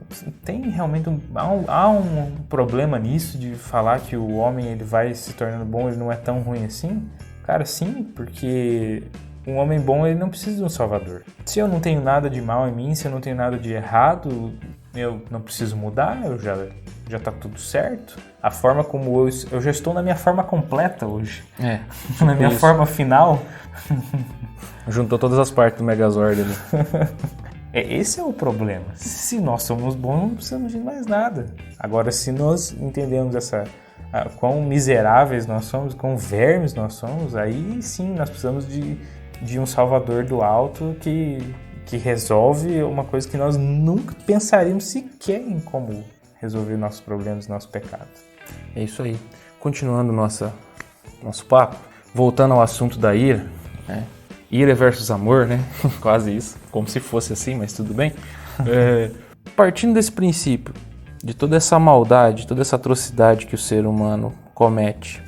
tem realmente há um problema nisso de falar que o homem ele vai se tornando bom, ele não é tão ruim assim? Cara, sim, porque um homem bom ele não precisa de um salvador. Se eu não tenho nada de mal em mim, se eu não tenho nada de errado, eu não preciso mudar, já tá tudo certo. A forma como eu já estou na minha forma completa hoje. Na minha forma final. Juntou todas as partes do Megazord ali. Esse é o problema. Se nós somos bons, não precisamos de mais nada. Agora, se nós entendemos quão miseráveis nós somos, quão vermes nós somos, aí sim nós precisamos de um salvador do alto que resolve uma coisa que nós nunca pensaríamos sequer em como resolver nossos problemas, nossos pecados. É isso aí. Continuando nosso papo, voltando ao assunto da ira, né? Ira versus amor, né? Quase isso, como se fosse assim, mas tudo bem. Partindo desse princípio, de toda essa maldade, toda essa atrocidade que o ser humano comete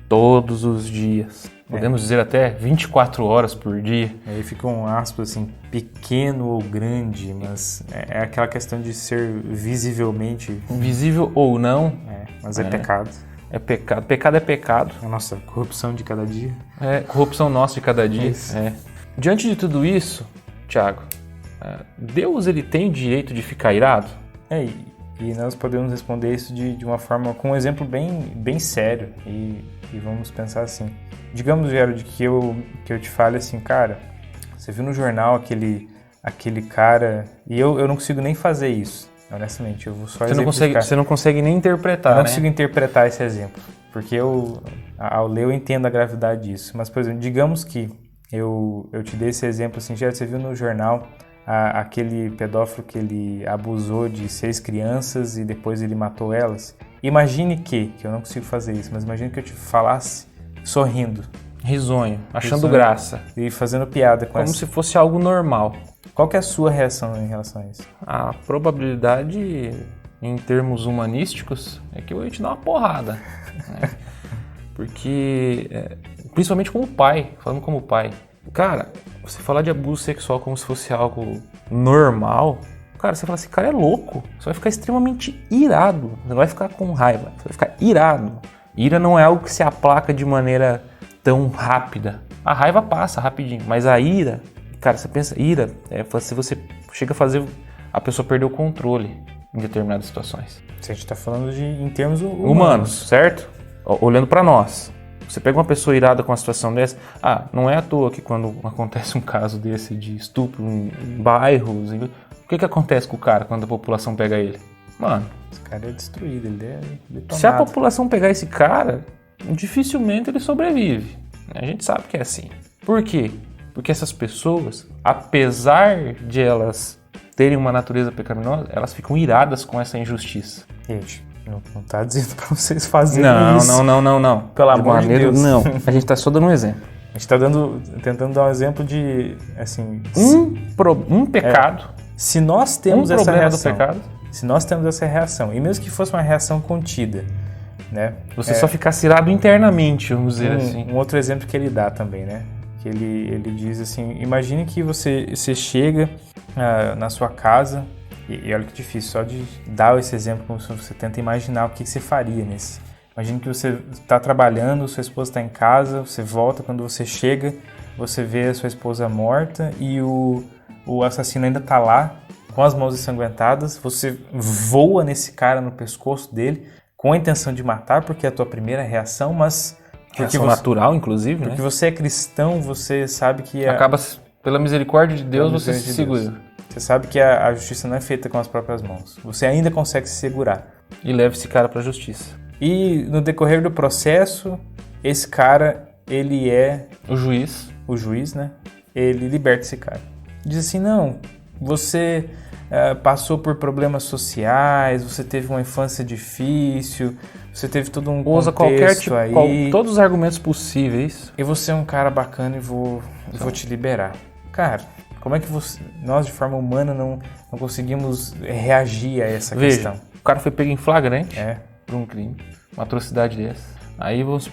todos os dias, podemos dizer até 24 horas por dia. Aí fica um aspas assim, pequeno ou grande, mas é aquela questão de ser visivelmente... Visível ou não. Mas é pecado. É pecado. Pecado é pecado. A nossa corrupção de cada dia. Corrupção nossa de cada dia. Diante de tudo isso, Thiago, Deus ele tem direito de ficar irado? E nós podemos responder isso de uma forma, com um exemplo bem sério. E vamos pensar assim. Digamos, Gerald, que eu te fale assim, cara, você viu no jornal aquele cara... E eu não consigo nem fazer isso. Honestamente, eu vou só exemplificar. Você não consegue nem interpretar, Eu não consigo interpretar esse exemplo, porque ao ler eu entendo a gravidade disso. Mas, por exemplo, digamos que eu te dei esse exemplo assim, já você viu no jornal aquele pedófilo que ele abusou de 6 crianças e depois ele matou elas. Imagine que eu não consigo fazer isso, mas imagine que eu te falasse sorrindo. Risonho, achando graça. E fazendo piada com como se fosse algo normal. Qual que é a sua reação em relação a isso? A probabilidade, em termos humanísticos, é que eu ia te dar uma porrada. Né? Porque, principalmente como pai, falando como pai. Cara, você falar de abuso sexual como se fosse algo normal, cara, você fala assim, cara, é louco. Você vai ficar extremamente irado. Você não vai ficar com raiva, você vai ficar irado. Ira não é algo que se aplaca de maneira tão rápida. A raiva passa rapidinho, mas a ira, cara, você pensa, ira é se você chega a fazer a pessoa perder o controle em determinadas situações. A gente tá falando em termos humanos, certo? Olhando pra nós. Você pega uma pessoa irada com uma situação dessa, não é à toa que quando acontece um caso desse de estupro em bairros, o que acontece com o cara quando a população pega ele? Mano, esse cara é destruído, ele é detonado. Se a população pegar esse cara, dificilmente ele sobrevive. A gente sabe que é assim. Por quê? Porque essas pessoas, apesar de elas terem uma natureza pecaminosa, elas ficam iradas com essa injustiça. Gente, não tá dizendo pra vocês fazerem isso. Não. Pelo amor de Deus. Não, a gente tá só dando um exemplo. A gente tá tentando dar um exemplo de, assim... Um pecado. Se nós temos essa reação... do pecado. Se nós temos essa reação, e mesmo que fosse uma reação contida, né? Você só ficasse irado internamente, vamos dizer assim. Um outro exemplo que ele dá também, né? Que ele diz assim, imagine que você chega na sua casa, e olha que difícil, só de dar esse exemplo, como se você tenta imaginar o que você faria nesse. Imagine que você está trabalhando, sua esposa está em casa, você volta, quando você chega, você vê a sua esposa morta e o assassino ainda está lá, com as mãos ensanguentadas, você voa nesse cara no pescoço dele, com a intenção de matar, porque é a tua primeira reação, mas... Reação natural, inclusive, porque né? você é cristão, você sabe que... Acaba, pela misericórdia de Deus, você se segura. Você sabe que a justiça não é feita com as próprias mãos. Você ainda consegue se segurar. E leva esse cara pra justiça. E no decorrer do processo, esse cara, ele é... O juiz, né? Ele liberta esse cara. Diz assim, não, você... passou por problemas sociais, você teve uma infância difícil, você teve todo um usa contexto aí. Todos os argumentos possíveis. E você é um cara bacana e vou te liberar. Cara, como é que nós de forma humana não conseguimos reagir a essa questão? O cara foi pego em flagrante por um crime, uma atrocidade dessa. Aí vamos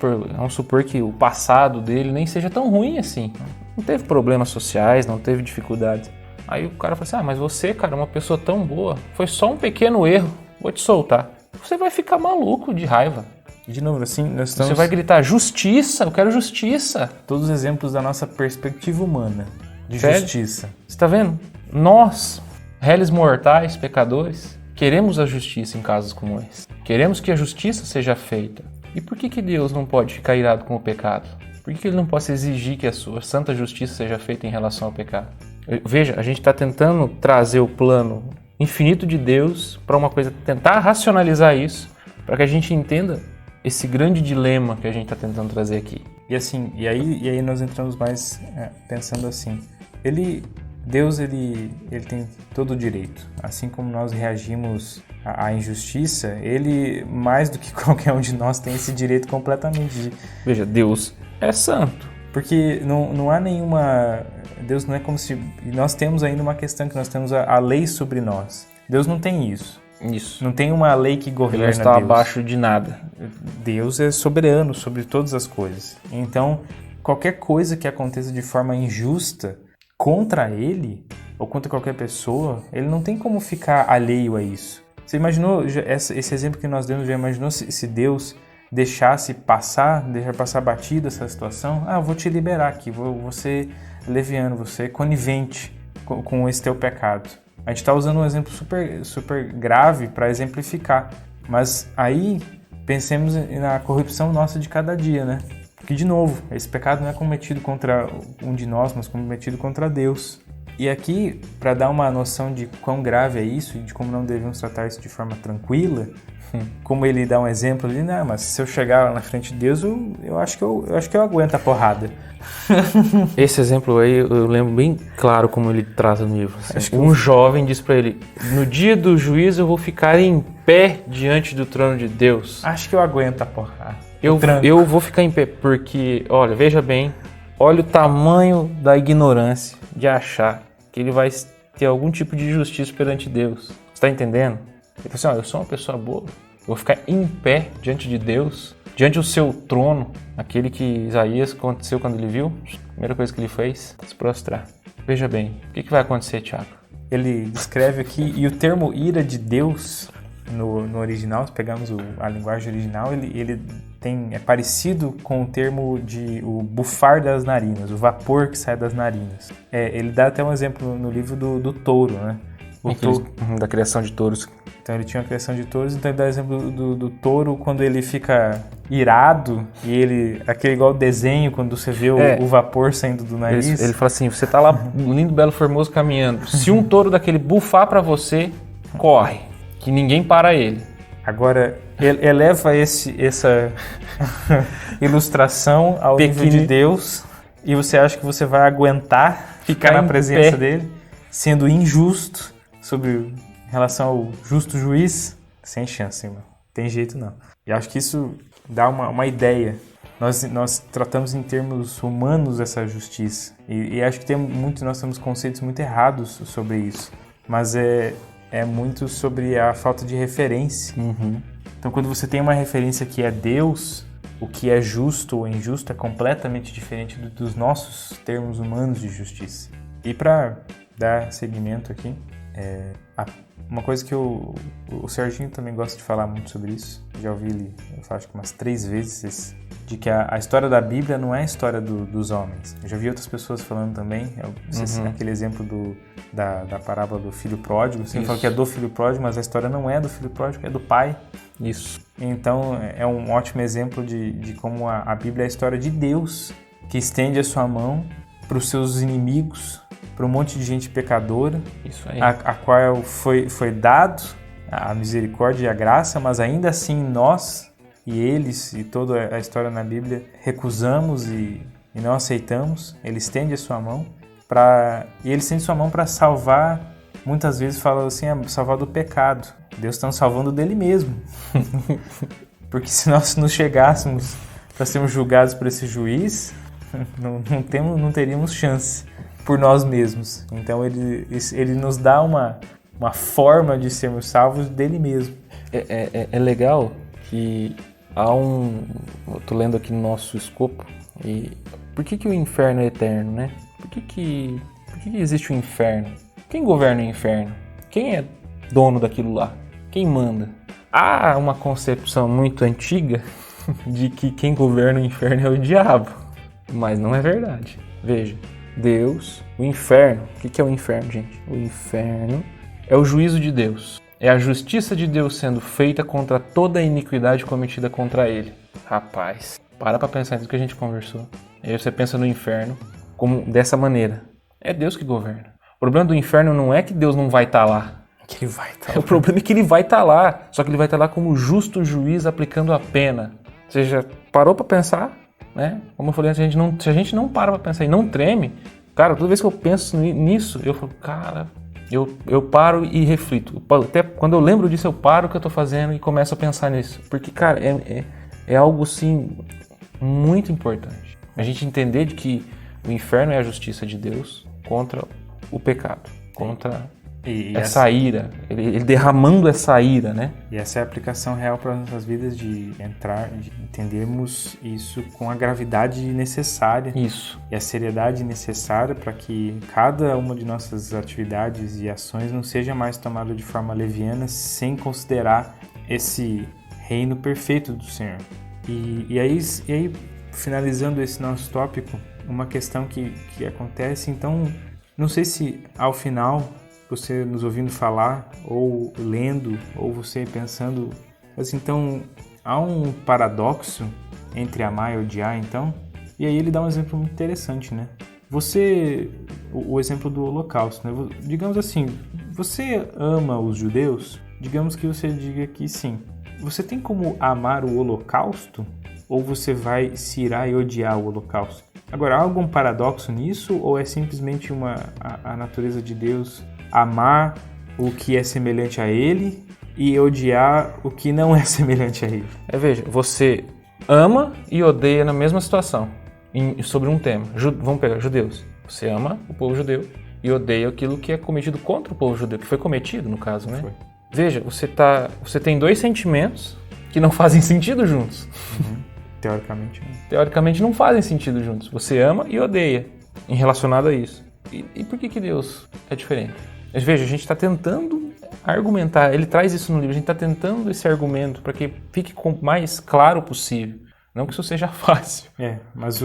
supor que o passado dele nem seja tão ruim assim. Não teve problemas sociais, não teve dificuldades. Aí o cara fala assim, mas você, cara, é uma pessoa tão boa, foi só um pequeno erro, vou te soltar. Você vai ficar maluco de raiva. De novo, assim, nós estamos... Você vai gritar, justiça, eu quero justiça. Todos os exemplos da nossa perspectiva humana de justiça. Você tá vendo? Nós, réis mortais, pecadores, queremos a justiça em casos como esse. Queremos que a justiça seja feita. E por que Deus não pode ficar irado com o pecado? Por que Ele não pode exigir que a sua santa justiça seja feita em relação ao pecado? Veja, a gente está tentando trazer o plano infinito de Deus para uma coisa, tentar racionalizar isso, para que a gente entenda esse grande dilema que a gente está tentando trazer aqui. E aí nós entramos mais pensando assim, Deus ele tem todo o direito, assim como nós reagimos à injustiça, Ele, mais do que qualquer um de nós, tem esse direito completamente. Veja, Deus é santo. Porque não há nenhuma... Deus não é como se... Nós temos ainda uma questão que nós temos a lei sobre nós. Deus não tem isso. Isso. Não tem uma lei que governa Deus. Ele não está abaixo de nada. Deus é soberano sobre todas as coisas. Então, qualquer coisa que aconteça de forma injusta contra Ele, ou contra qualquer pessoa, Ele não tem como ficar alheio a isso. Você imaginou, esse exemplo que nós demos, já imaginou se Deus... deixar passar batida essa situação, eu vou te liberar aqui, vou ser leviano, vou ser conivente com esse teu pecado. A gente está usando um exemplo super, super grave para exemplificar, mas aí pensemos na corrupção nossa de cada dia, né? Porque, de novo, esse pecado não é cometido contra um de nós, mas cometido contra Deus. E aqui, para dar uma noção de quão grave é isso e de como não devemos tratar isso de forma tranquila, como ele dá um exemplo ali, mas se eu chegar lá na frente de Deus, eu acho que eu aguento a porrada. Esse exemplo aí, eu lembro bem claro como ele trata no livro. Um jovem diz para ele, no dia do juízo eu vou ficar em pé diante do trono de Deus. Acho que eu aguento a porrada. Eu vou ficar em pé, porque, olha, veja bem, olha o tamanho da ignorância de achar que ele vai ter algum tipo de justiça perante Deus. Você está entendendo? Ele falou assim, eu sou uma pessoa boa, eu vou ficar em pé diante de Deus, diante do seu trono, aquele que Isaías aconteceu quando ele viu. A primeira coisa que ele fez, se prostrar. Veja bem, o que vai acontecer, Tiago? Ele descreve aqui, e o termo ira de Deus, no original, se pegarmos a linguagem original, ele é parecido com o termo de o bufar das narinas, o vapor que sai das narinas. Ele dá até um exemplo no livro do touro, né? Da criação de touros. Então ele tinha uma criação de touros, então ele dá o exemplo do touro quando ele fica irado e aquele igual desenho quando você vê o vapor saindo do nariz. Ele fala assim, você tá lá lindo, belo, formoso caminhando. Se um touro daquele bufar pra você, corre, que ninguém para ele. Agora, eleva essa ilustração ao nível de Deus e você acha que você vai aguentar ficar na presença dele, sendo injusto em relação ao justo juiz? Sem chance, irmão. Tem jeito não. E acho que isso dá uma ideia. Nós tratamos em termos humanos essa justiça. E acho que nós temos conceitos muito errados sobre isso. Mas é muito sobre a falta de referência. Uhum. Então, quando você tem uma referência que é Deus, o que é justo ou injusto é completamente diferente dos nossos termos humanos de justiça. E para dar seguimento aqui, uma coisa que o Serginho também gosta de falar muito sobre isso, já ouvi ele, eu acho que umas 3 vezes, de que a história da Bíblia não é a história dos homens. Eu já vi outras pessoas falando também, aquele exemplo da parábola do filho pródigo. Você fala que é do filho pródigo, mas a história não é do filho pródigo, é do pai. Isso. Então é um ótimo exemplo de como a Bíblia é a história de Deus, que estende a sua mão para os seus inimigos, para um monte de gente pecadora, isso aí. A qual foi dado a misericórdia e a graça, mas ainda assim nós e eles e toda a história na Bíblia recusamos e não aceitamos. Ele estende a sua mão para salvar. Muitas vezes fala assim, salvar do pecado. Deus está nos salvando dele mesmo. Porque se nós nos chegássemos para sermos julgados por esse juiz, não teríamos chance por nós mesmos. Então ele nos dá uma forma de sermos salvos dele mesmo. É legal que eu tô lendo aqui no nosso escopo, e por que o inferno é eterno, né? Por que existe o inferno? Quem governa o inferno? Quem é dono daquilo lá? Quem manda? Há uma concepção muito antiga de que quem governa o inferno é o diabo, mas não é verdade. Veja, Deus, o inferno. O que é o inferno, gente? O inferno é o juízo de Deus. É a justiça de Deus sendo feita contra toda a iniquidade cometida contra ele. Rapaz, para pensar nisso que a gente conversou. Aí você pensa no inferno como dessa maneira. É Deus que governa. O problema do inferno não é que Deus não vai estar lá. Que ele vai estar lá. O problema é que ele vai estar lá. Só que ele vai estar lá como justo juiz aplicando a pena. Você já parou para pensar? Né? Como eu falei antes, se a gente não para pensar e não treme, cara, toda vez que eu penso nisso, eu falo, cara, eu paro e reflito. Até quando eu lembro disso, eu paro o que eu tô fazendo e começo a pensar nisso. Porque, cara, é algo, sim, muito importante. A gente entender de que o inferno é a justiça de Deus contra o pecado, contra essa ira, ele derramando essa ira, né? E essa é a aplicação real para as nossas vidas, de entendermos isso com a gravidade necessária. Isso. E a seriedade necessária para que cada uma de nossas atividades e ações não seja mais tomada de forma leviana, sem considerar esse reino perfeito do Senhor. E aí, finalizando esse nosso tópico, uma questão que acontece, então, não sei se ao final, você nos ouvindo falar, ou lendo, ou você pensando, assim, então, há um paradoxo entre amar e odiar, então? E aí ele dá um exemplo muito interessante, né? O exemplo do Holocausto, né? Digamos assim, você ama os judeus? Digamos que você diga que sim. Você tem como amar o Holocausto? Ou você vai se irar e odiar o Holocausto? Agora, há algum paradoxo nisso? Ou é simplesmente a natureza de Deus amar o que é semelhante a ele e odiar o que não é semelhante a ele? Veja, você ama e odeia na mesma situação, sobre um tema. Vamos pegar judeus. Você ama o povo judeu e odeia aquilo que é cometido contra o povo judeu, que foi cometido, no caso, né? Foi. Veja, você tem dois sentimentos que não fazem sentido juntos. Teoricamente, não. Teoricamente não fazem sentido juntos. Você ama e odeia em relacionado a isso. E por que Deus é diferente? Mas veja, a gente está tentando argumentar, ele traz isso no livro, a gente está tentando esse argumento para que fique o mais claro possível. Não que isso seja fácil. Mas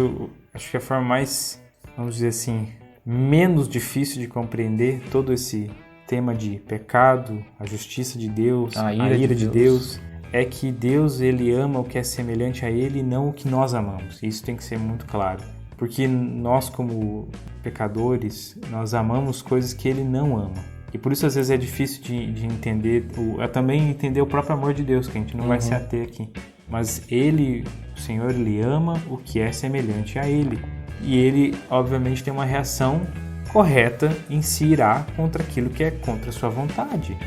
acho que a forma mais, vamos dizer assim, menos difícil de compreender todo esse tema de pecado, a justiça de Deus, a ira de Deus, é que Deus, ele ama o que é semelhante a ele e não o que nós amamos. Isso tem que ser muito claro. Porque nós, como pecadores, nós amamos coisas que ele não ama. E por isso, às vezes, é difícil de entender, também entender o próprio amor de Deus, que a gente não vai se ater aqui. Mas ele, o Senhor, ele ama o que é semelhante a ele. E ele, obviamente, tem uma reação correta em se irar contra aquilo que é contra a sua vontade.